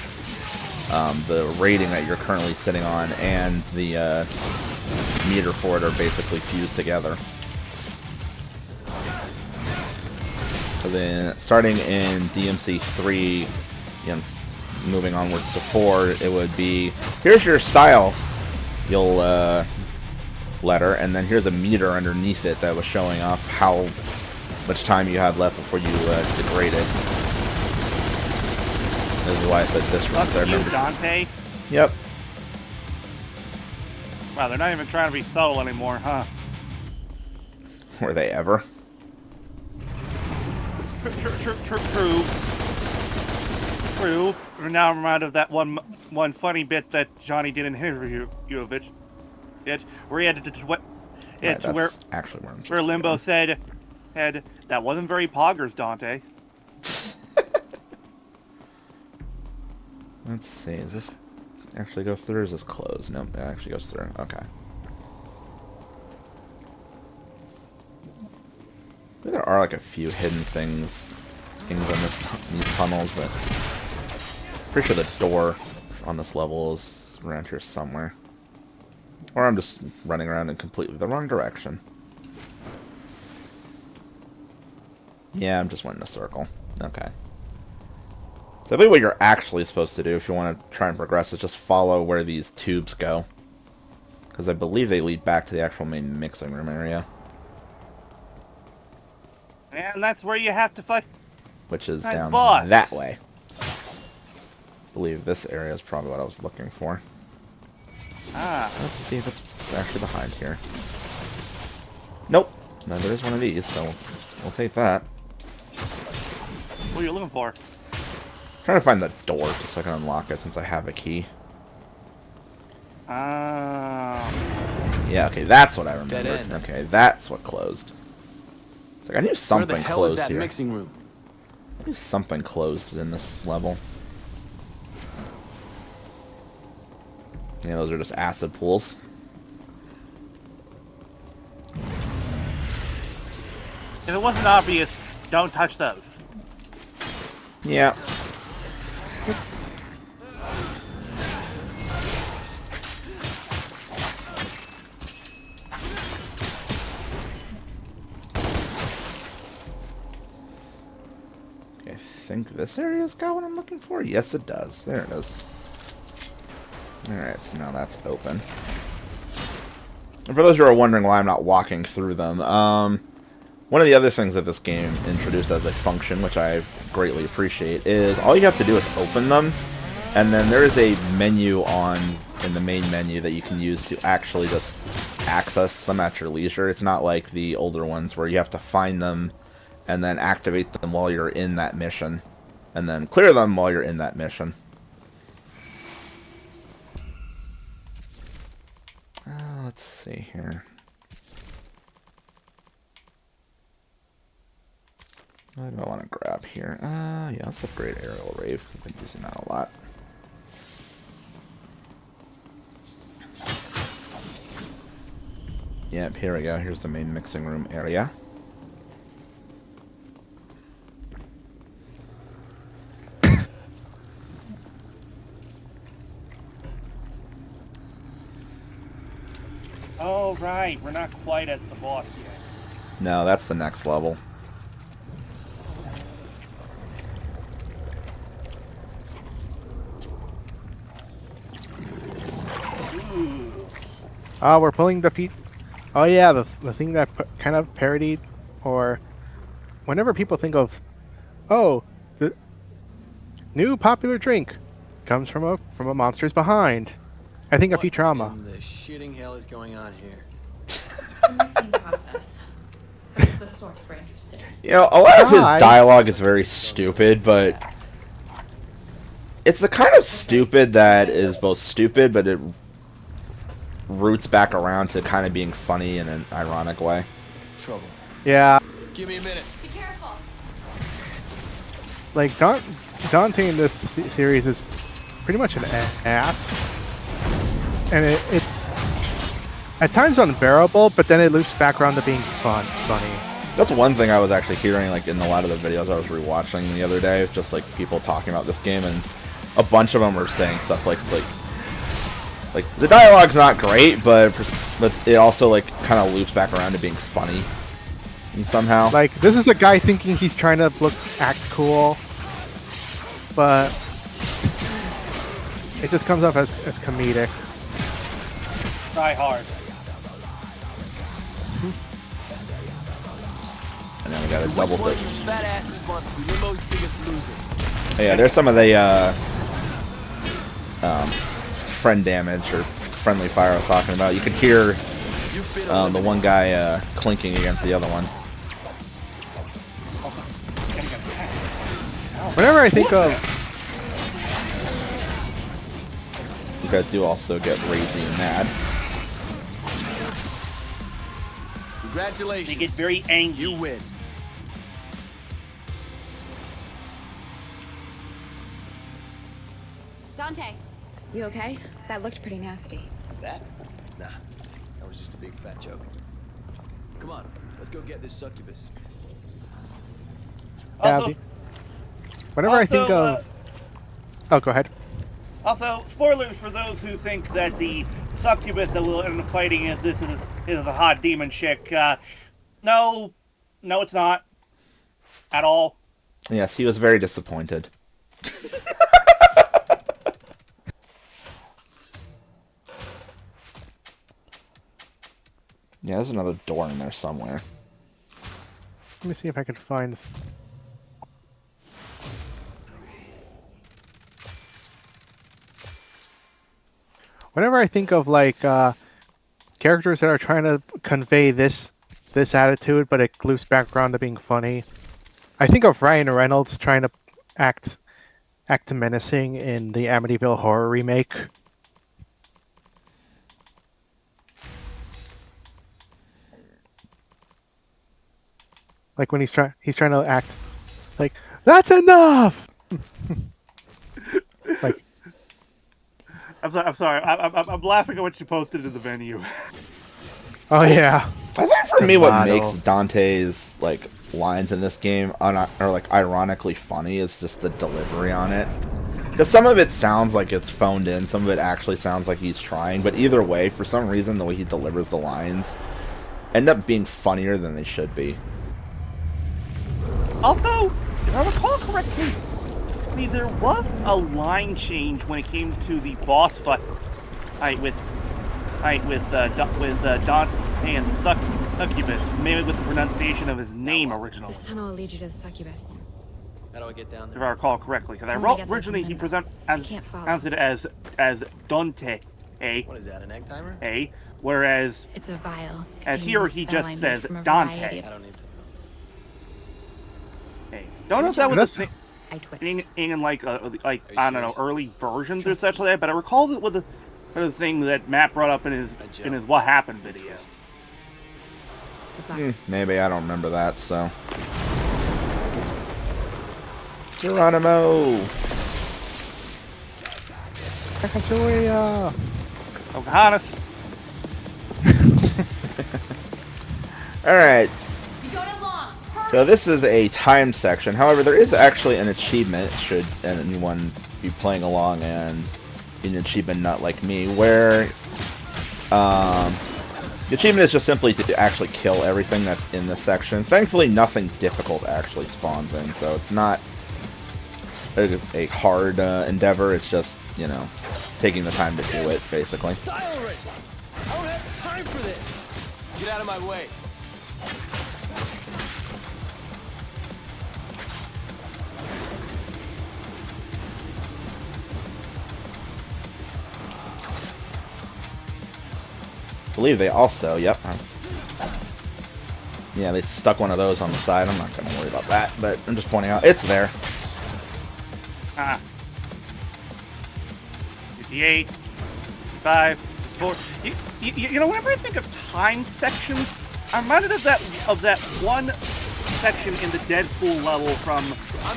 [SPEAKER 2] the rating that you're currently sitting on and the meter for it are basically fused together. So then, starting in DmC 3, moving onwards to 4, it would be, here's your style letter, and then here's a meter underneath it that was showing off how much time you had left before you degraded. This is why I said this room.
[SPEAKER 1] Fuck you, Dante.
[SPEAKER 2] Yep.
[SPEAKER 1] Wow, they're not even trying to be subtle anymore, huh?
[SPEAKER 2] Were they ever?
[SPEAKER 1] True. Now I'm reminded of that one funny bit that Johnny did in his interview of it, where he had where Limbo said, that wasn't very poggers, Dante.
[SPEAKER 2] Let's see, does this actually go through or is this closed? Nope, it actually goes through. Okay. There are like a few hidden things in these tunnels, but pretty sure the door on this level is around here somewhere. Or I'm just running around in completely the wrong direction. Yeah, I'm just running in a circle. Okay. So I believe what you're actually supposed to do if you want to try and progress is just follow where these tubes go. Because I believe they lead back to the actual main mixing room area.
[SPEAKER 1] And that's where you have to fight.
[SPEAKER 2] Which is
[SPEAKER 1] Nice
[SPEAKER 2] down
[SPEAKER 1] boss.
[SPEAKER 2] that way. I believe this area is probably what I was looking for.
[SPEAKER 1] Ah.
[SPEAKER 2] Let's see if it's actually behind here. Nope. No, there is one of these, so we'll take that.
[SPEAKER 1] What are you looking for?
[SPEAKER 2] Trying to find the door just so I can unlock it since I have a key. Yeah, okay, that's what I remember. Okay, that's what closed. It's like I knew something
[SPEAKER 4] Where the hell
[SPEAKER 2] closed
[SPEAKER 4] is that
[SPEAKER 2] here.
[SPEAKER 4] mixing room?
[SPEAKER 2] I knew something closed in this level. Yeah, those are just acid pools.
[SPEAKER 1] If it wasn't obvious, don't touch those.
[SPEAKER 2] Yeah. I think this area's got what I'm looking for. Yes, it does. There it is. Alright, so now that's open. And for those who are wondering why I'm not walking through them, one of the other things that this game introduced as a function, which I greatly appreciate, is all you have to do is open them, and then there is a menu in the main menu that you can use to actually just access them at your leisure. It's not like the older ones where you have to find them and then activate them while you're in that mission, and then clear them while you're in that mission. Let's see here. What do I want to grab here? Yeah, let's upgrade Aerial Rave. I've been using that a lot. Yep, here we go. Here's the main mixing room area.
[SPEAKER 1] Oh, right. We're not quite at the boss yet.
[SPEAKER 2] No, that's the next level.
[SPEAKER 1] Ooh.
[SPEAKER 3] Oh, we're pulling the feet. Oh yeah, the thing that kind of parodied, or whenever people think of, oh, the new popular drink comes from a monster's behind. I think of Futurama.
[SPEAKER 4] What in the shitting hell is going on here?
[SPEAKER 5] The mixing process. But it's the source we're interested in.
[SPEAKER 2] You know, a lot of his
[SPEAKER 3] Hi.
[SPEAKER 2] dialogue is very stupid, but it's the kind of stupid that is both stupid, but it roots back around to kind of being funny in an ironic way.
[SPEAKER 4] Trouble.
[SPEAKER 3] Yeah,
[SPEAKER 4] Give me a minute.
[SPEAKER 5] Be careful.
[SPEAKER 3] like Dante in this series is pretty much an ass, and it's at times unbearable, but then it loops back around to being funny.
[SPEAKER 2] That's one thing I was actually hearing, like, in a lot of the videos I was rewatching the other day, just like people talking about this game, and a bunch of them were saying stuff like the dialogue's not great, but it also like kind of loops back around to being funny somehow.
[SPEAKER 3] Like, this is a guy thinking he's trying to act cool, but it just comes off as comedic.
[SPEAKER 1] Try hard.
[SPEAKER 2] And then we got a double
[SPEAKER 4] Which one
[SPEAKER 2] dip.
[SPEAKER 4] of you fat asses wants to be Limbo's biggest loser?
[SPEAKER 2] Yeah, there's some of the friend damage or friendly fire I was talking about. You could hear the one guy clinking against the other one.
[SPEAKER 3] Whenever I think of,
[SPEAKER 2] You guys do also get ragey and mad.
[SPEAKER 4] Congratulations.
[SPEAKER 1] They get very angry.
[SPEAKER 4] You win.
[SPEAKER 8] Dante, you okay? That looked pretty nasty.
[SPEAKER 4] That? Nah. That was just a big fat joke. Come on, let's go get this succubus.
[SPEAKER 1] Also,
[SPEAKER 3] whenever I think of, oh, go ahead.
[SPEAKER 1] Also, spoilers for those who think that the succubus that will end up fighting is a hot demon chick. No, it's not at all.
[SPEAKER 2] Yes, he was very disappointed. Yeah, there's another door in there somewhere.
[SPEAKER 3] Let me see if I can find. Whenever I think of like characters that are trying to convey this attitude, but it loops back around to being funny, I think of Ryan Reynolds trying to act menacing in the Amityville Horror remake. Like when he's trying to act like, that's enough. Like,
[SPEAKER 1] I'm sorry. I'm laughing at what you posted in the venue.
[SPEAKER 3] oh yeah.
[SPEAKER 2] I think for me, what
[SPEAKER 3] Tomato.
[SPEAKER 2] makes Dante's like lines in this game are like ironically funny is just the delivery on it. Because some of it sounds like it's phoned in, some of it actually sounds like he's trying. But either way, for some reason, the way he delivers the lines end up being funnier than they should be.
[SPEAKER 1] Also, if I recall correctly, there was a line change when it came to the boss fight with Dante and the succubus, maybe with the pronunciation of his name originally.
[SPEAKER 8] This tunnel will lead you to the succubus.
[SPEAKER 4] How do I get down
[SPEAKER 1] If
[SPEAKER 4] there?
[SPEAKER 1] I recall correctly, because
[SPEAKER 8] Can we get there
[SPEAKER 1] originally
[SPEAKER 8] from
[SPEAKER 1] he
[SPEAKER 8] him? Can't follow.
[SPEAKER 1] pronounced it as Dante,
[SPEAKER 4] What is that, an egg timer?
[SPEAKER 1] whereas
[SPEAKER 8] It's a vial.
[SPEAKER 1] as
[SPEAKER 8] containing
[SPEAKER 1] here
[SPEAKER 8] the
[SPEAKER 1] he
[SPEAKER 8] spell I
[SPEAKER 1] just
[SPEAKER 8] made
[SPEAKER 1] says
[SPEAKER 8] from a
[SPEAKER 1] Dante.
[SPEAKER 8] variety of-
[SPEAKER 4] I don't need to know.
[SPEAKER 1] Don't know if that was
[SPEAKER 3] That's-
[SPEAKER 1] a thing
[SPEAKER 8] I twist.
[SPEAKER 1] in like
[SPEAKER 4] Are you
[SPEAKER 1] I don't know,
[SPEAKER 4] serious?
[SPEAKER 1] early versions or such like that, but I recall it was the thing that Matt brought up in his What Happened video.
[SPEAKER 4] Twist.
[SPEAKER 8] Good luck.
[SPEAKER 2] Maybe I don't remember that. So, Geronimo.
[SPEAKER 3] Julia.
[SPEAKER 1] Pocahontas.
[SPEAKER 2] All right.
[SPEAKER 5] You don't have long. Hurry.
[SPEAKER 2] So this is a timed section. However, there is actually an achievement, should anyone be playing along and be an achievement nut like me, where the achievement is just simply to actually kill everything that's in this section. Thankfully, nothing difficult actually spawns in, so it's not a hard endeavor. It's just, you know, taking the time to do it, basically.
[SPEAKER 4] Dial rate! I don't have for this. Get out of my way.
[SPEAKER 2] I believe they also, yep. Yeah, they stuck one of those on the side. I'm not going to worry about that, but I'm just pointing out it's there.
[SPEAKER 1] 58, 5, 4. You know, whenever I think of time sections, I'm reminded of that one section in the Deadpool level from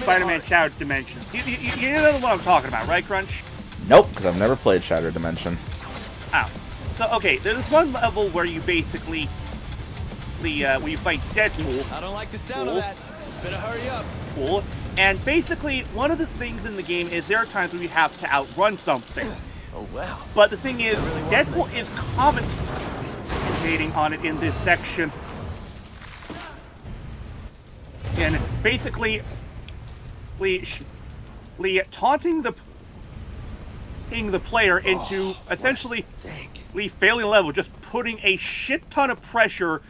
[SPEAKER 1] Spider-Man Shattered Dimensions. You know what I'm talking about, right, Crunch?
[SPEAKER 2] Nope, because I've never played Shattered Dimension.
[SPEAKER 1] Oh. So, okay, there's one level where you basically, where you fight Deadpool.
[SPEAKER 4] I don't like the sound of that. Better hurry up.
[SPEAKER 1] Cool. And basically, one of the things in the game is there are times where you have to outrun something.
[SPEAKER 4] Oh, wow.
[SPEAKER 1] But the thing is, Deadpool is commentating on it in this section. And basically, taunting the player into essentially failing a level, just putting a shit ton of pressure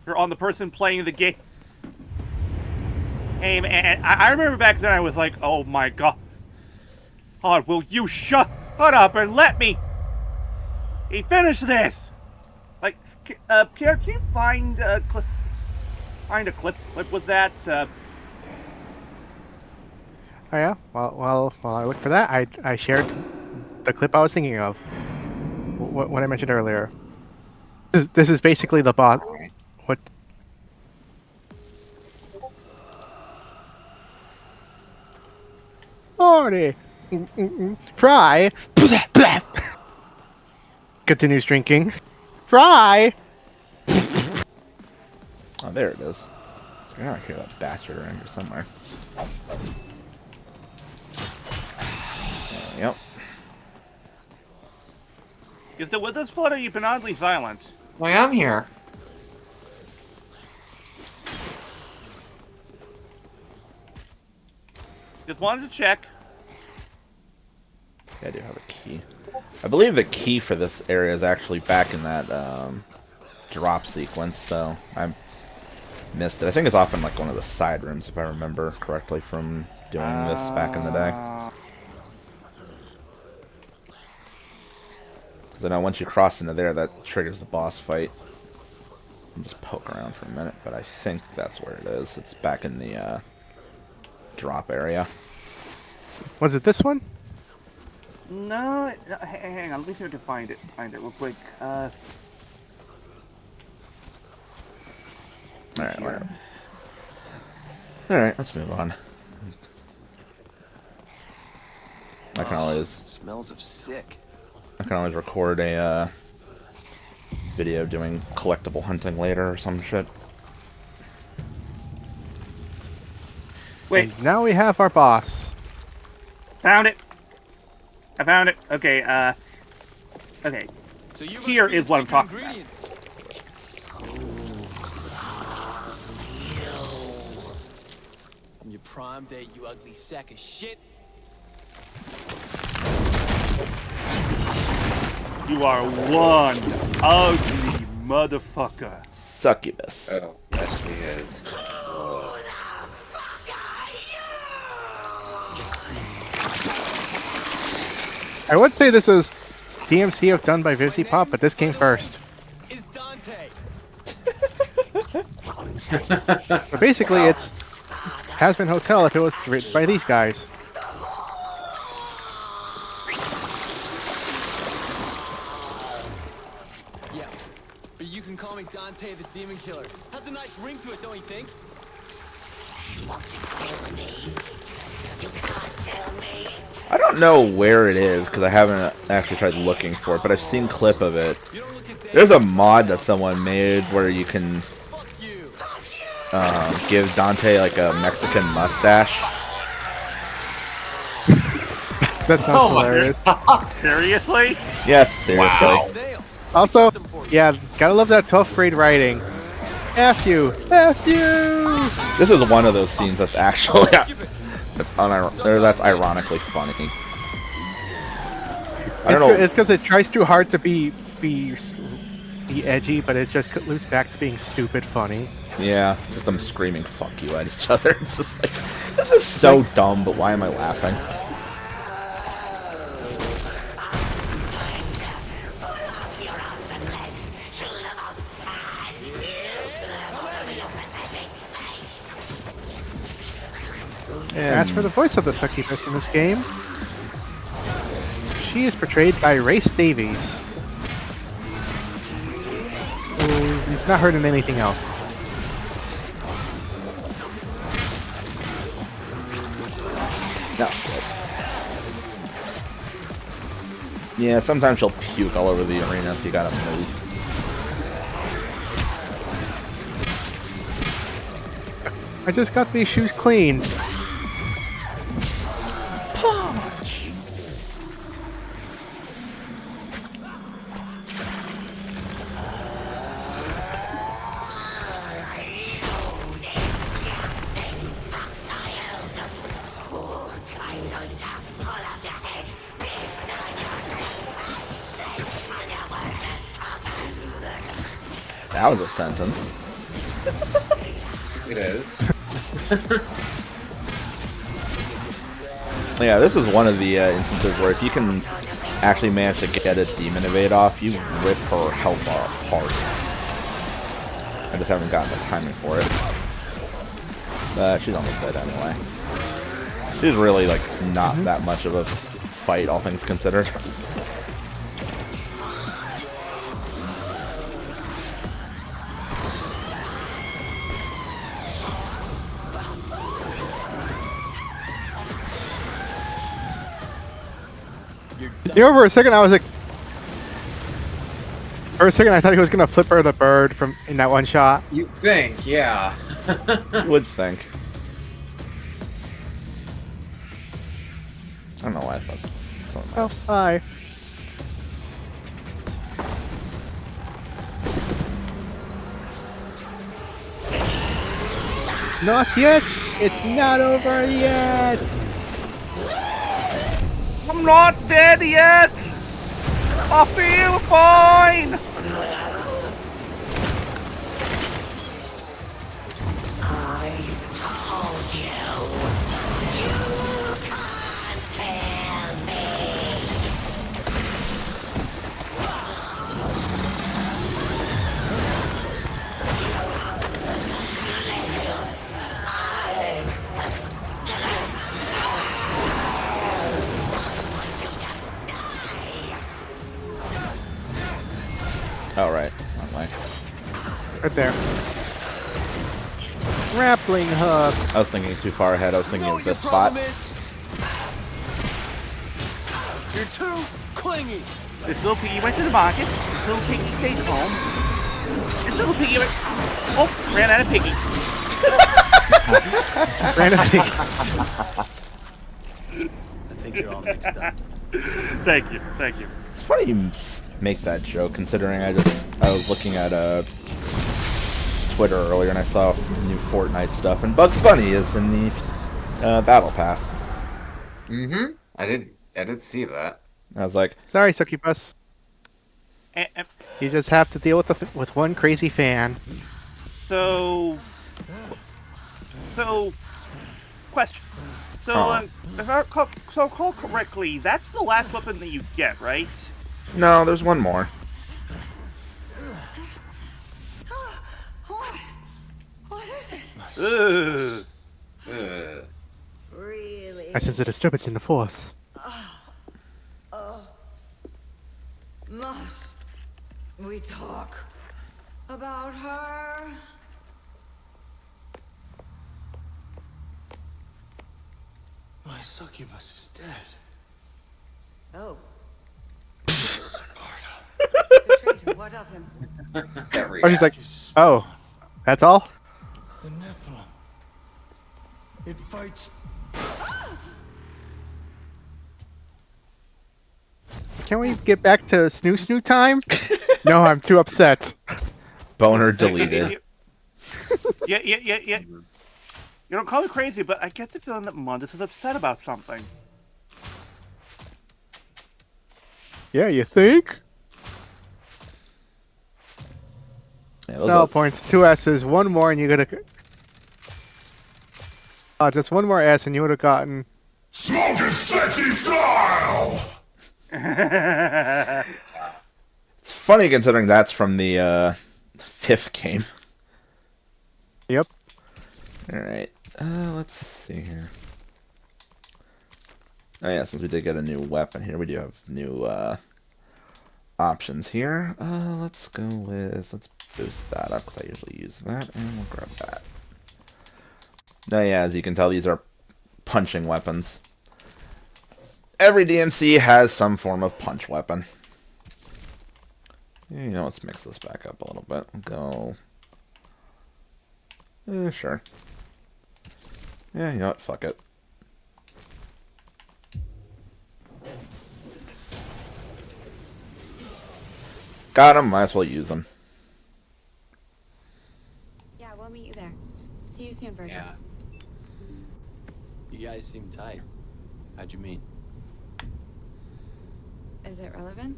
[SPEAKER 1] on the person playing the game. And I remember back then I was like, oh my god. God, will you shut up and let me finish this? Like, can you find a clip with that?
[SPEAKER 3] Oh yeah. Well, while I look for that, I shared the clip I was thinking of. What I mentioned earlier. This is basically the boss. What? Morty! Fry! Continues drinking. Fry!
[SPEAKER 2] Oh, there it is. I gotta hear that bastard around here somewhere. Yep.
[SPEAKER 1] You're still with us, Flutter? You've been oddly silent.
[SPEAKER 7] I am here.
[SPEAKER 1] Just wanted to check.
[SPEAKER 2] Yeah, I do have a key. I believe the key for this area is actually back in that drop sequence, so I missed it. I think it's off in like one of the side rooms, if I remember correctly from doing this back in the day. Because I know once you cross into there, that triggers the boss fight. I'll just poke around for a minute, but I think that's where it is. It's back in the drop area.
[SPEAKER 3] Was it this one?
[SPEAKER 1] No, hang on. Let me see if I can find it real quick.
[SPEAKER 2] Alright, whatever. Alright, let's move on. I can always...
[SPEAKER 4] Smells of sick.
[SPEAKER 2] I can always record a video doing collectible hunting later or some shit.
[SPEAKER 1] Wait.
[SPEAKER 3] And now we have our boss.
[SPEAKER 1] Found it. I found it. Okay, okay.
[SPEAKER 4] So
[SPEAKER 1] Here is what I'm talking about.
[SPEAKER 4] From your prime date, you ugly sack of shit.
[SPEAKER 1] You are one ugly motherfucker.
[SPEAKER 2] Succubus.
[SPEAKER 7] Oh, yes, he is.
[SPEAKER 3] I would say this is DmC if done by Vivzy Pop, but this came first.
[SPEAKER 4] Is Dante.
[SPEAKER 3] But basically, it's Has-Been Hotel if it was written by these guys.
[SPEAKER 4] Yeah, but you can call me Dante the Demon Killer. Has a nice ring to it, don't you think?
[SPEAKER 2] I don't know where it is because I haven't actually tried looking for it, but I've seen clip of it. There's a mod that someone made where you can give Dante like a Mexican mustache.
[SPEAKER 3] That sounds hilarious.
[SPEAKER 1] Seriously?
[SPEAKER 2] Yes, seriously.
[SPEAKER 7] Wow.
[SPEAKER 3] Also, yeah, gotta love that 12th grade writing. F you! F you!
[SPEAKER 2] This is one of those scenes that's actually that's ironically funny. I don't know.
[SPEAKER 3] It's because it tries too hard to be edgy, but it just loops back to being stupid funny.
[SPEAKER 2] Yeah, just them screaming "fuck you" at each other. It's just like, this is so dumb, but why am I laughing?
[SPEAKER 3] As for the voice of the succubus in this game, she is portrayed by Race Davies, who we've not heard in anything else.
[SPEAKER 2] No shit. Yeah, sometimes she'll puke all over the arena, so you gotta move.
[SPEAKER 3] I just got these shoes cleaned.
[SPEAKER 2] Punch! That was a sentence.
[SPEAKER 7] It is.
[SPEAKER 2] Yeah, this is one of the instances where if you can actually manage to get a demon evade off, you rip her health apart. I just haven't gotten the timing for it. But she's almost dead anyway. She's really, like, not that much of a fight, all things considered.
[SPEAKER 3] You know, for a second I was like, for a second I thought he was gonna flip her the bird from in that one shot.
[SPEAKER 7] You think, yeah.
[SPEAKER 2] You would think. I don't know why I thought so
[SPEAKER 3] Oh,
[SPEAKER 2] nice.
[SPEAKER 3] hi. Not yet. It's not over yet.
[SPEAKER 1] I'm not dead yet! I feel fine!
[SPEAKER 2] Oh, right. Wrong way.
[SPEAKER 3] Right there. Grappling hook.
[SPEAKER 2] I was thinking too far ahead. I was thinking of this spot.
[SPEAKER 4] You're too clingy.
[SPEAKER 1] This little piggy went to the market. This little piggy stayed home. This little piggy went... Oh, ran out of piggy.
[SPEAKER 3] Ran out of piggy.
[SPEAKER 4] I think you're all mixed up.
[SPEAKER 1] Thank you, thank you.
[SPEAKER 2] It's funny you make that joke, considering I was looking at Twitter earlier and I saw new Fortnite stuff, and Bugs Bunny is in the Battle Pass.
[SPEAKER 7] Mm-hmm. I did see that.
[SPEAKER 2] I was like,
[SPEAKER 3] Sorry, Succubus.
[SPEAKER 1] And,
[SPEAKER 3] You just have to deal with one crazy fan.
[SPEAKER 1] so, question. So, if I recall correctly, that's the last weapon that you get, right?
[SPEAKER 2] no, there's one more.
[SPEAKER 8] What is it?
[SPEAKER 1] Ugh.
[SPEAKER 8] Really?
[SPEAKER 3] I sense a disturbance in the force.
[SPEAKER 8] Must we talk about her?
[SPEAKER 4] My succubus is dead.
[SPEAKER 8] Oh.
[SPEAKER 4] Sparta.
[SPEAKER 8] The traitor, what of him?
[SPEAKER 3] Oh, she's like, oh, that's all?
[SPEAKER 9] The Nephilim. It fights.
[SPEAKER 3] Can we get back to snoo time? No, I'm too upset.
[SPEAKER 2] Boner deleted.
[SPEAKER 1] Yeah. You don't call me crazy, but I get the feeling that Mundus is upset about something.
[SPEAKER 3] Yeah, you think?
[SPEAKER 2] Yeah, those
[SPEAKER 3] No
[SPEAKER 2] are-
[SPEAKER 3] points. 2 S's. One more, and you gotta. Just one more S, and you would have gotten.
[SPEAKER 11] Smoke is sexy style!
[SPEAKER 2] It's funny considering that's from the 5th game.
[SPEAKER 3] Yep.
[SPEAKER 2] Alright, let's see here. Oh yeah, since we did get a new weapon here, we do have new options here. Let's go with, let's boost that up, because I usually use that, and we'll grab that. Now yeah, as you can tell, these are punching weapons. Every DMC has some form of punch weapon. You know, let's mix this back up a little bit. We'll go... sure. Yeah, you know what? Fuck it. Got him. Might as well use them.
[SPEAKER 6] Yeah, we'll meet you there. See you soon, Virgil.
[SPEAKER 4] Yeah. You guys seem tight. How'd you meet?
[SPEAKER 6] Is it relevant?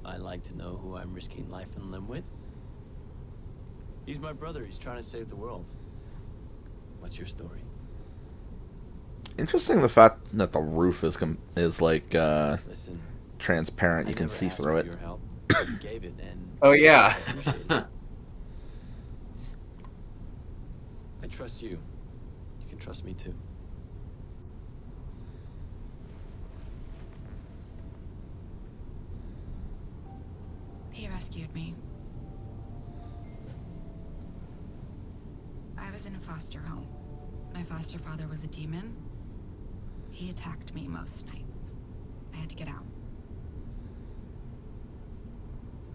[SPEAKER 4] I'd like to know who I'm risking life and limb with. He's my brother. He's trying to save the world. What's your story?
[SPEAKER 2] Interesting the fact that the roof is like
[SPEAKER 4] Listen,
[SPEAKER 2] transparent.
[SPEAKER 4] I
[SPEAKER 2] You can
[SPEAKER 4] never
[SPEAKER 2] see
[SPEAKER 4] asked
[SPEAKER 2] through
[SPEAKER 4] for
[SPEAKER 2] it.
[SPEAKER 4] your help, but you gave it, and
[SPEAKER 7] Oh, yeah.
[SPEAKER 4] I appreciate it. I trust you. You can trust me too.
[SPEAKER 6] He rescued me. I was in a foster home. My foster father was a demon. He attacked me most nights. I had to get out.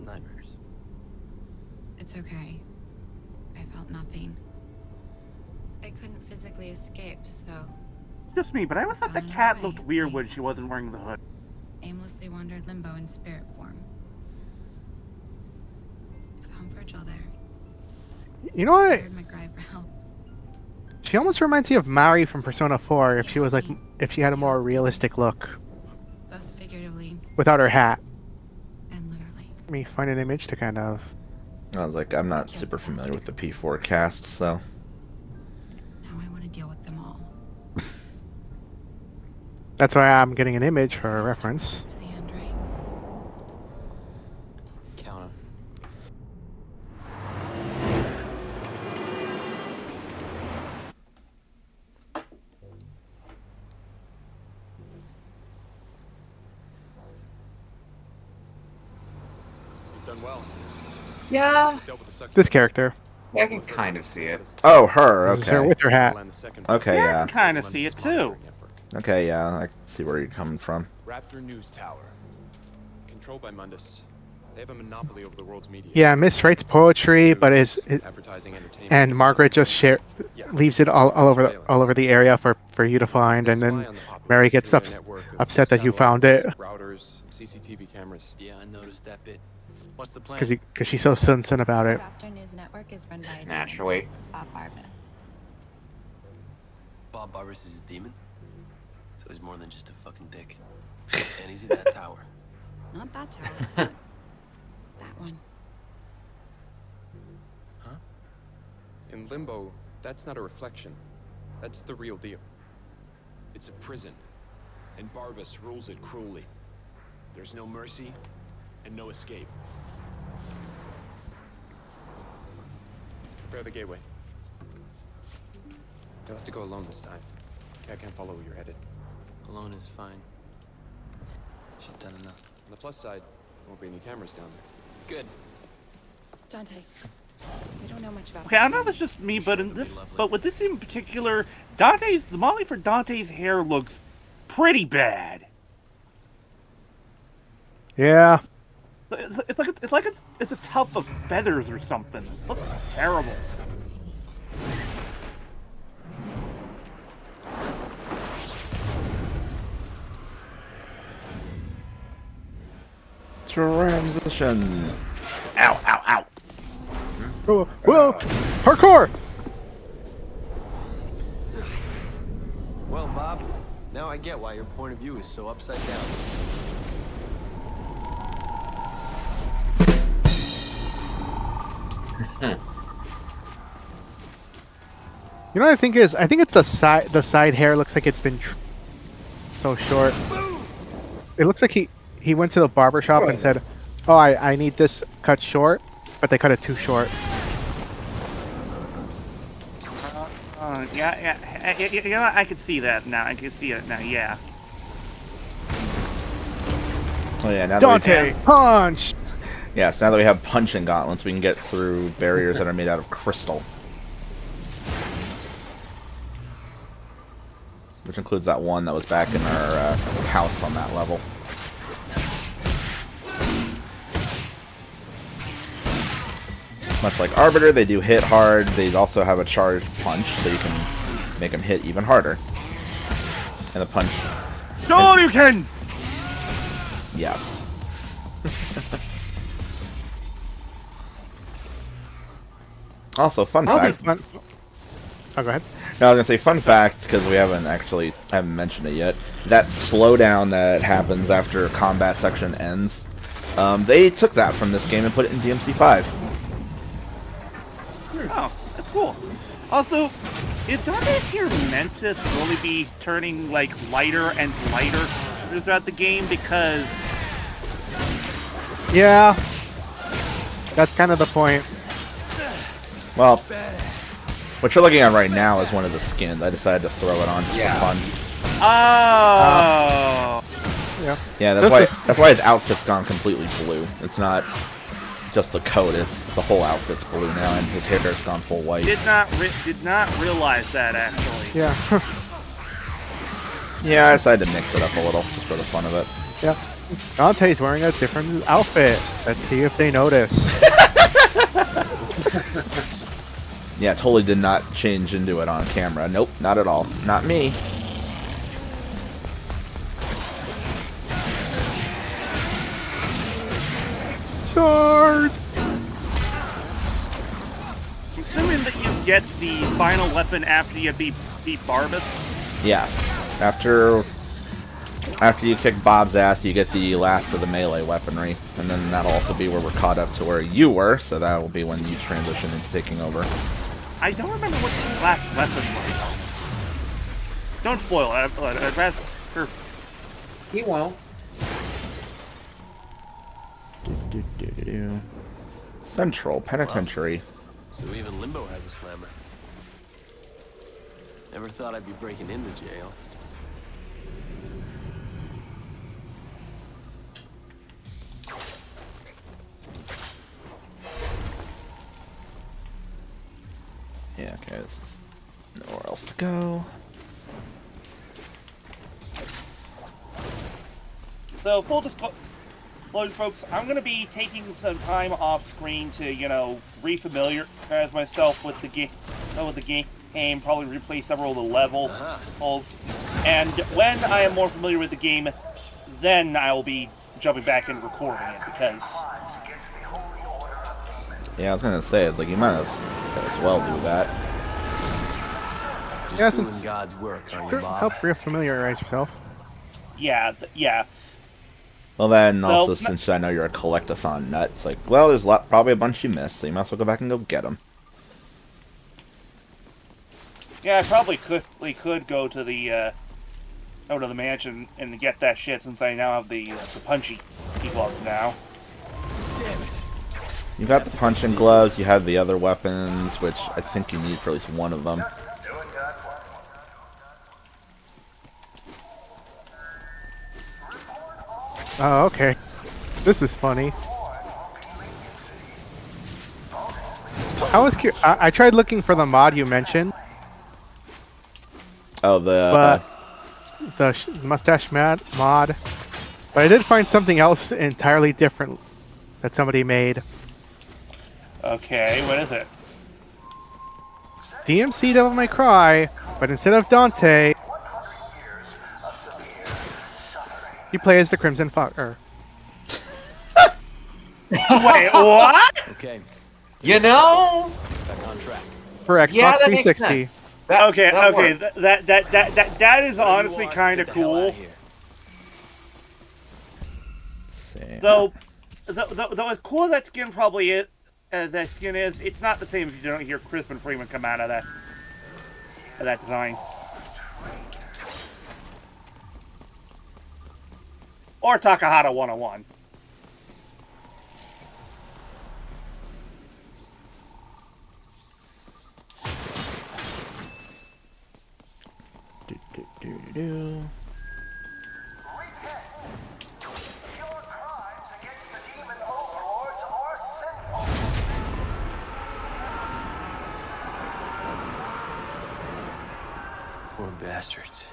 [SPEAKER 4] Nightmares.
[SPEAKER 6] It's okay. I felt nothing. I couldn't physically escape, so
[SPEAKER 1] Just me, but I always thought the
[SPEAKER 6] Found
[SPEAKER 1] cat
[SPEAKER 6] another
[SPEAKER 1] looked
[SPEAKER 6] way.
[SPEAKER 1] weird when she wasn't wearing the hood.
[SPEAKER 6] aimlessly wandered Limbo in spirit form. I found Virgil there.
[SPEAKER 3] You know what?
[SPEAKER 6] I heard my cry for help.
[SPEAKER 3] She almost reminds me of Mari from Persona 4 if she was like, if she had a more realistic look
[SPEAKER 6] Both figuratively
[SPEAKER 3] without her hat.
[SPEAKER 6] and literally.
[SPEAKER 3] Let me find an image to kind of.
[SPEAKER 2] I was like, I'm not super familiar with the P4 cast, so.
[SPEAKER 6] Now I want to deal with them all.
[SPEAKER 3] That's why I'm getting an image for a reference.
[SPEAKER 6] To the end, right?
[SPEAKER 4] Count 'em.
[SPEAKER 12] You've done well.
[SPEAKER 7] Yeah.
[SPEAKER 12] Dealt with the sucker.
[SPEAKER 3] This character.
[SPEAKER 7] Yeah, I can kind of see it.
[SPEAKER 2] Oh, her.
[SPEAKER 3] This is her
[SPEAKER 2] Okay.
[SPEAKER 3] with her hat.
[SPEAKER 2] Okay,
[SPEAKER 1] Yeah, I
[SPEAKER 2] yeah.
[SPEAKER 1] can kind of see it too.
[SPEAKER 2] Okay, yeah. I see where you're coming from.
[SPEAKER 12] Raptor News Tower. Controlled by Mundus. They have a monopoly over the world's media.
[SPEAKER 3] Yeah, Miss writes poetry, but
[SPEAKER 12] Advertising, entertainment.
[SPEAKER 3] and Margaret just leaves it all over the area for you to find, and then Mary gets upset that you found it
[SPEAKER 12] Routers, CCTV cameras.
[SPEAKER 4] Yeah, I noticed that bit. What's the plan?
[SPEAKER 3] because she's so sensitive about
[SPEAKER 8] The
[SPEAKER 3] it.
[SPEAKER 8] Raptor News Network is run by a demon,
[SPEAKER 7] Naturally.
[SPEAKER 8] Bob Barbas.
[SPEAKER 4] Bob Barbas is a demon? So he's more than just a fucking dick. And he's in that tower.
[SPEAKER 6] Not that tower. That one.
[SPEAKER 12] Huh? In Limbo, that's not a reflection. That's the real deal. It's a prison, and Barbas rules it cruelly. There's no mercy, and no escape. Prepare the gateway. You'll have to go alone this time. Cat can't follow where you're headed.
[SPEAKER 4] Alone is fine. She's done enough.
[SPEAKER 12] On the plus side, there won't be any cameras down there.
[SPEAKER 4] Good.
[SPEAKER 6] Dante. We don't know much about
[SPEAKER 1] Okay, I don't know if
[SPEAKER 6] this
[SPEAKER 1] it's just me, but with this in particular, the Molly for Dante's hair looks pretty bad.
[SPEAKER 3] Yeah.
[SPEAKER 1] It's like it's a tuft of feathers or something. It looks terrible.
[SPEAKER 2] Transition. Ow, ow, ow.
[SPEAKER 3] Whoa, whoa! Parkour!
[SPEAKER 4] Well, Bob, now I get why your point of view is so upside down.
[SPEAKER 3] You know what I think is? I think it's the side. The side hair looks like it's been so short. It looks like he went to the barber shop and said, "Oh, I need this cut short," but they cut it too short.
[SPEAKER 1] Yeah. You know what? I could see that now. I can see it now. Yeah.
[SPEAKER 2] Oh yeah, now
[SPEAKER 3] Dante, punch!
[SPEAKER 2] Yes, now that we have punching gauntlets, we can get through barriers that are made out of crystal. Which includes that one that was back in our house on that level. Much like Arbiter, they do hit hard. They also have a charged punch, so you can make them hit even harder. And the punch...
[SPEAKER 1] Sure you can!
[SPEAKER 2] Yes. Also, fun fact...
[SPEAKER 3] Oh, go ahead.
[SPEAKER 2] No, I was gonna say fun fact, because we haven't mentioned it yet. That slowdown that happens after combat section ends, they took that from this game and put it in DmC 5.
[SPEAKER 1] Oh, that's cool. Also, is Dante here meant to slowly be turning like lighter and lighter throughout the game? Because
[SPEAKER 3] yeah, that's kind of the point.
[SPEAKER 2] Well, what you're looking at right now is one of the skins. I decided to throw it on just for fun.
[SPEAKER 1] Oh.
[SPEAKER 2] Yeah, that's why his outfit's gone completely blue. It's not just the coat; it's the whole outfit's blue now, and his hair's gone full white.
[SPEAKER 1] Did not realize that actually.
[SPEAKER 3] Yeah.
[SPEAKER 2] Yeah, I decided to mix it up a little just for the fun of it.
[SPEAKER 3] Yeah. Dante's wearing a different outfit. Let's see if they notice.
[SPEAKER 2] Yeah, totally did not change into it on camera. Nope, not at all. Not me.
[SPEAKER 3] Charge!
[SPEAKER 1] Assuming that you get the final weapon after you beat Barbus.
[SPEAKER 2] Yes. After you kick Bob's ass, you get the last of the melee weaponry, and then that'll also be where we're caught up to where you were. So that will be when you transition into taking over.
[SPEAKER 1] I don't remember what the last weapon was. Don't spoil it. I'd rather.
[SPEAKER 7] He won't.
[SPEAKER 2] Central Penitentiary.
[SPEAKER 4] So even Limbo has a slammer. Never thought I'd be breaking into jail.
[SPEAKER 2] Yeah, okay, this is nowhere else to go.
[SPEAKER 1] So, full disclosure, folks, I'm going to be taking some time off screen to, refamiliarize myself with the game, probably replay several of the levels. And when I am more familiar with the game, then I will be jumping back and recording it, because...
[SPEAKER 2] Yeah, I was gonna say, it's like you might as well do that.
[SPEAKER 4] Just doing God's work, are you, Bob?
[SPEAKER 3] Help refamiliarize yourself.
[SPEAKER 1] Yeah, yeah.
[SPEAKER 2] Well then, also, since I know you're a collectathon nut, it's like, well, there's probably a bunch you missed, so you might as well go back and go get them.
[SPEAKER 1] Yeah, I probably could go to the mansion and get that shit, since I now have the punchy gloves now.
[SPEAKER 4] Damn it.
[SPEAKER 2] You got the punching gloves, you have the other weapons, which I think you need for at least one of them.
[SPEAKER 3] Oh, okay. This is funny. I tried looking for the mod you mentioned.
[SPEAKER 2] Oh,
[SPEAKER 3] the mustache mod. But I did find something else entirely different that somebody made.
[SPEAKER 1] Okay, what is it?
[SPEAKER 3] DmC Devil May Cry, but instead of Dante, you play as the Crimson Fucker.
[SPEAKER 1] Wait, what?
[SPEAKER 7] Okay. You know?
[SPEAKER 4] Back on track.
[SPEAKER 3] For Xbox
[SPEAKER 7] Yeah, that
[SPEAKER 3] 360.
[SPEAKER 7] makes sense.
[SPEAKER 1] That is honestly kind of cool. Though as cool as that skin probably is, that skin is, it's not the same if you don't hear Crispin Freeman come out of that design. Or Takahata 101.
[SPEAKER 4] Poor bastards.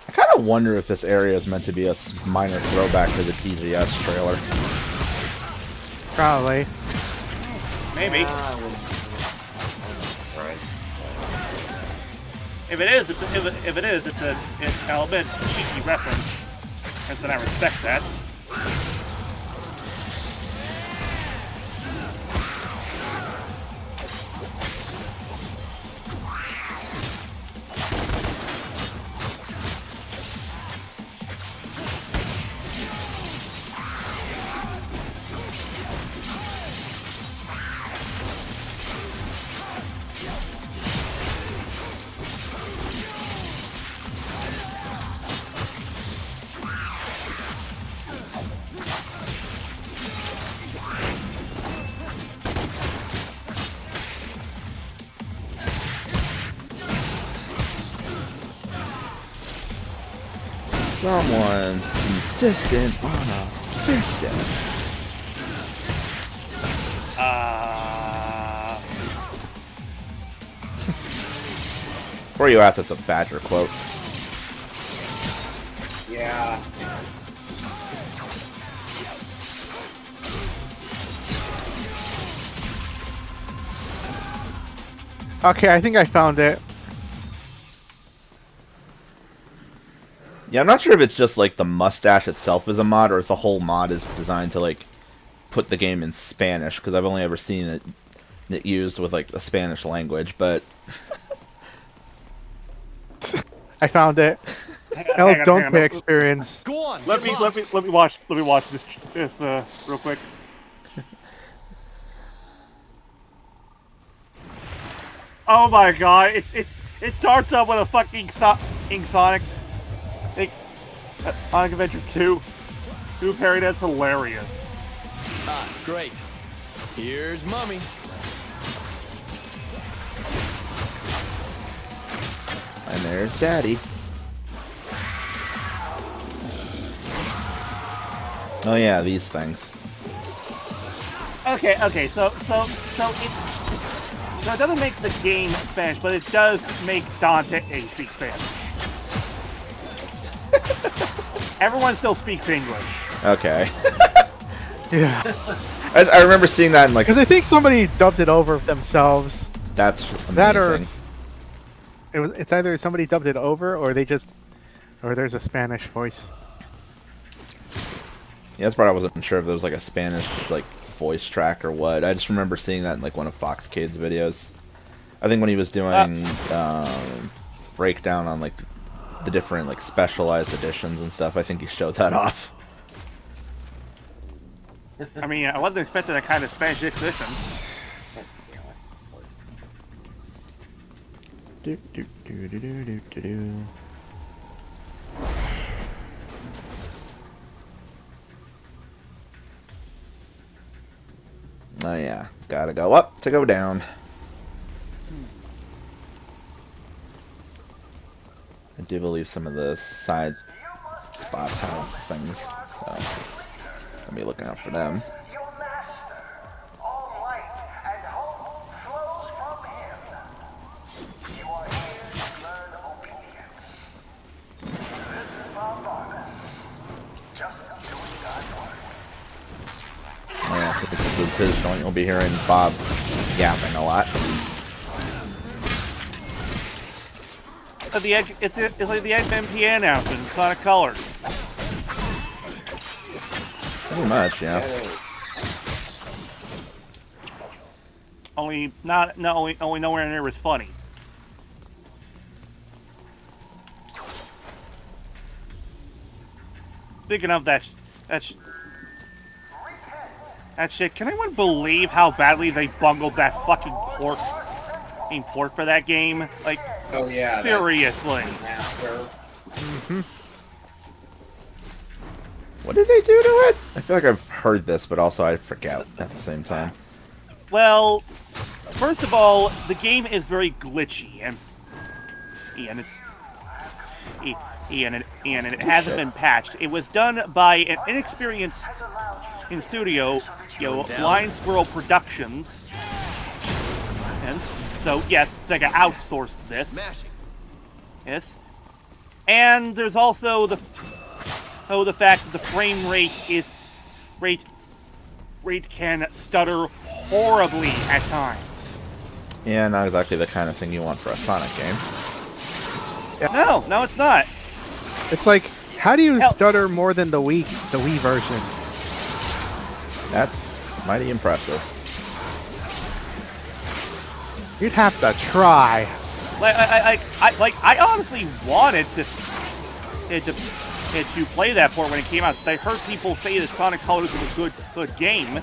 [SPEAKER 2] I kind of wonder if this area is meant to be a minor throwback to the TGS trailer.
[SPEAKER 3] Probably.
[SPEAKER 1] Maybe.
[SPEAKER 7] Right.
[SPEAKER 1] If it is, it's a bit cheeky reference, and so I respect that.
[SPEAKER 2] Someone's insistent on a fisting. Before you ask, it's a Badger quote.
[SPEAKER 7] Yeah.
[SPEAKER 3] Okay, I think I found it.
[SPEAKER 2] Yeah, I'm not sure if it's just like the mustache itself is a mod, or if the whole mod is designed to like put the game in Spanish, because I've only ever seen it used with like the Spanish language, but
[SPEAKER 3] I found it. El Don't Pay experience.
[SPEAKER 12] Go on.
[SPEAKER 1] Let me watch this real quick. Oh my god! It starts up with a fucking Sonic. Sonic Adventure 2. Who parried that's hilarious.
[SPEAKER 4] Ah, great. Here's Mummy.
[SPEAKER 2] And there's Daddy. Oh yeah, these things.
[SPEAKER 1] Okay, so it doesn't make the game Spanish, but it does make Dante speak Spanish. Everyone still speaks English.
[SPEAKER 2] Okay.
[SPEAKER 3] Yeah.
[SPEAKER 2] I remember seeing that in like.
[SPEAKER 3] Because I think somebody dubbed it over themselves.
[SPEAKER 2] That's amazing.
[SPEAKER 3] That or it's either somebody dubbed it over or there's a Spanish voice.
[SPEAKER 2] Yeah, that's part I wasn't sure if there was like a Spanish like voice track or what. I just remember seeing that in like one of Fox Kids' videos. I think when he was doing breakdown on like the different like specialized editions and stuff, I think he showed that off.
[SPEAKER 1] I mean, I wasn't expecting that kind of Spanish edition.
[SPEAKER 2] Do, do, do, do, do, do, do, do. Oh yeah, gotta go up to go down. I do believe some of the side spots have things, so I'll be looking out for them. Oh yeah, so this is his joint. You'll be hearing Bob yapping a lot.
[SPEAKER 1] It's like the X-Men piano announcement in Sonic Colors.
[SPEAKER 2] Pretty much, yeah.
[SPEAKER 1] Only nowhere near as funny. Speaking of that's That shit. Can anyone believe how badly they bungled that fucking port for that game? Like,
[SPEAKER 7] Oh yeah.
[SPEAKER 1] seriously.
[SPEAKER 7] Master.
[SPEAKER 2] What did they do to it? I feel like I've heard this, but also I forget at the same time.
[SPEAKER 1] Well, first of all, the game is very glitchy, and it hasn't been patched. It was done by an inexperienced in studio, Blind Squirrel Productions, and so yes, Sega outsourced this. Yes, and there's also the fact that the frame rate can stutter horribly at times.
[SPEAKER 2] Yeah, not exactly the kind of thing you want for a Sonic game.
[SPEAKER 1] No, it's not.
[SPEAKER 3] It's like, how do you stutter more than the Wii version?
[SPEAKER 2] That's mighty impressive.
[SPEAKER 3] You'd have to try.
[SPEAKER 1] I honestly wanted to play that port when it came out. I heard people say that Sonic Colors was a good game,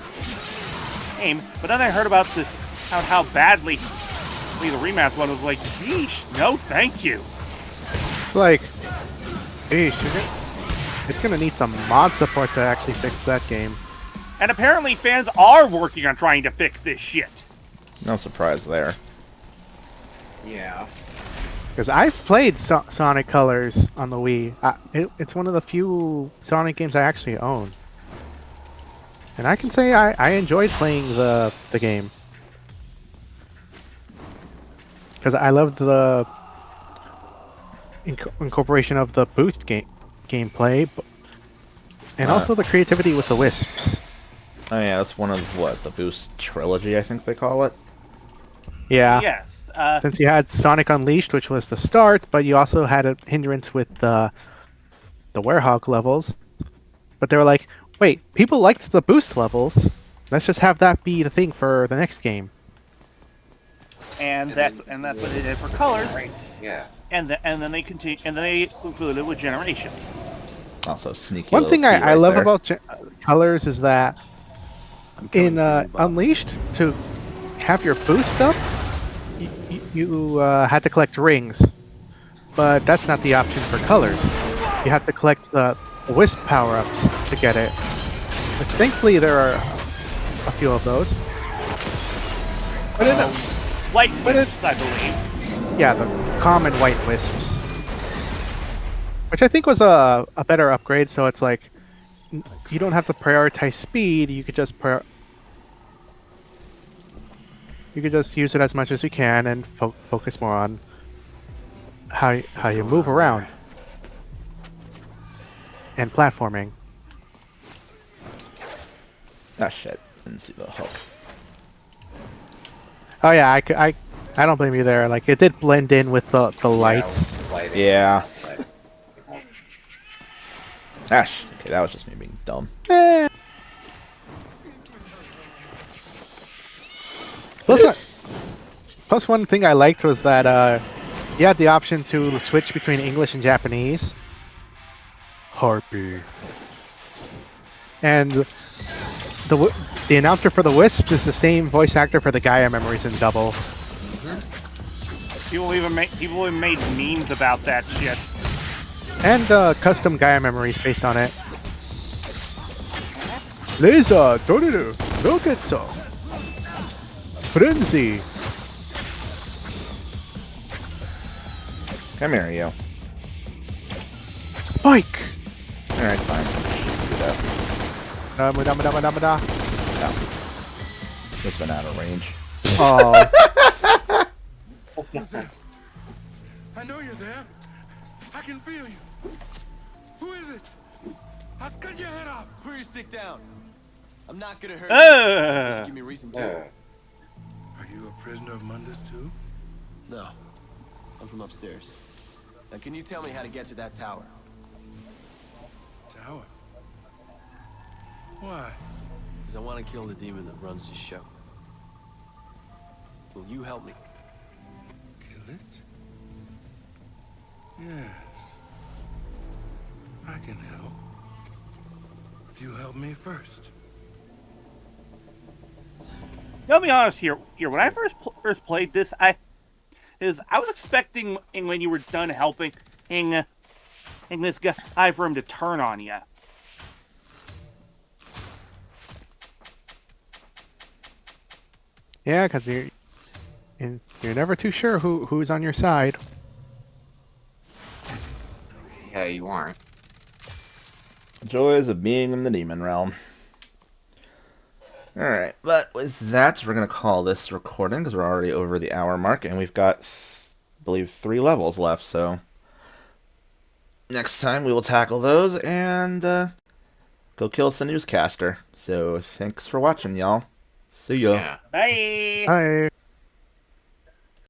[SPEAKER 1] but then I heard about how badly the remaster one was. Like, geesh, no, thank you.
[SPEAKER 3] It's like, geesh, it's gonna need some mod support to actually fix that game.
[SPEAKER 1] And apparently, fans are working on trying to fix this shit.
[SPEAKER 2] No surprise there.
[SPEAKER 7] Yeah.
[SPEAKER 3] Because I've played Sonic Colors on the Wii. It's one of the few Sonic games I actually own. And I can say I enjoyed playing the game. Because I loved the incorporation of the boost gameplay. And also the creativity with the wisps.
[SPEAKER 2] Oh yeah, that's one of, the Boost trilogy, I think they call it?
[SPEAKER 3] Yeah.
[SPEAKER 1] Yes.
[SPEAKER 3] Since you had Sonic Unleashed, which was the start, but you also had a hindrance with the Werehog levels. But they were like, wait, people liked the boost levels. Let's just have that be the thing for the next game.
[SPEAKER 1] And that's what they did for Colors.
[SPEAKER 7] Right. Yeah.
[SPEAKER 1] And then they concluded it with Generation.
[SPEAKER 2] Also sneaky.
[SPEAKER 3] One thing I love
[SPEAKER 2] there.
[SPEAKER 3] about Colors is that in Unleashed, to have your boost up, you had to collect rings, but that's not the option for Colors. You have to collect the Wisp power-ups to get it, which thankfully there are a few of those. But
[SPEAKER 1] White Wisps, I believe.
[SPEAKER 3] Yeah, the common White Wisps, which I think was a better upgrade. So it's like you don't have to prioritize speed. You could just use it as much as you can and focus more on how you move around and platforming.
[SPEAKER 2] Ah shit! Didn't see the hook.
[SPEAKER 3] Oh yeah, I don't blame you there. Like, it did blend in with the lights.
[SPEAKER 2] Yeah. Ash. Okay, that was just me being dumb.
[SPEAKER 3] Plus, one thing I liked was that you had the option to switch between English and Japanese. Harpy. And the announcer for the Wisps is the same voice actor for the Gaia Memories in Double.
[SPEAKER 1] People even made memes about that shit.
[SPEAKER 3] And custom Gaia Memories based on it. Laser, Doruru, Rocketso, Frenzy.
[SPEAKER 2] Come here, you.
[SPEAKER 3] Spike.
[SPEAKER 2] Alright, fine. Do that.
[SPEAKER 3] Da.
[SPEAKER 2] No. Just been out of range.
[SPEAKER 3] Oh.
[SPEAKER 12] I know you're there. I can feel you. Who is it? I'll cut your head off.
[SPEAKER 4] Put your stick down. I'm not gonna hurt you. Just give me reason to.
[SPEAKER 12] Are you a prisoner of Mundus too?
[SPEAKER 4] No. I'm from upstairs. Now can you tell me how to get to that tower?
[SPEAKER 12] Tower? Why?
[SPEAKER 4] Because I want to kill the demon that runs this show. Will you help me?
[SPEAKER 12] Kill it? Yes. I can help. If you help me first.
[SPEAKER 1] I'll be honest here. When I first played this, I was expecting when you were done helping this guy for him to turn on you.
[SPEAKER 3] Yeah, because you're never too sure who's on your side.
[SPEAKER 7] Yeah, you aren't.
[SPEAKER 2] Joys of being in the demon realm. Alright, but with that, we're going to call this recording because we're already over the hour mark, and we've got, I believe, 3 levels left, so next time we will tackle those and go kill some newscaster. So thanks for watching, y'all. See ya.
[SPEAKER 7] Yeah.
[SPEAKER 1] Bye.
[SPEAKER 3] Bye.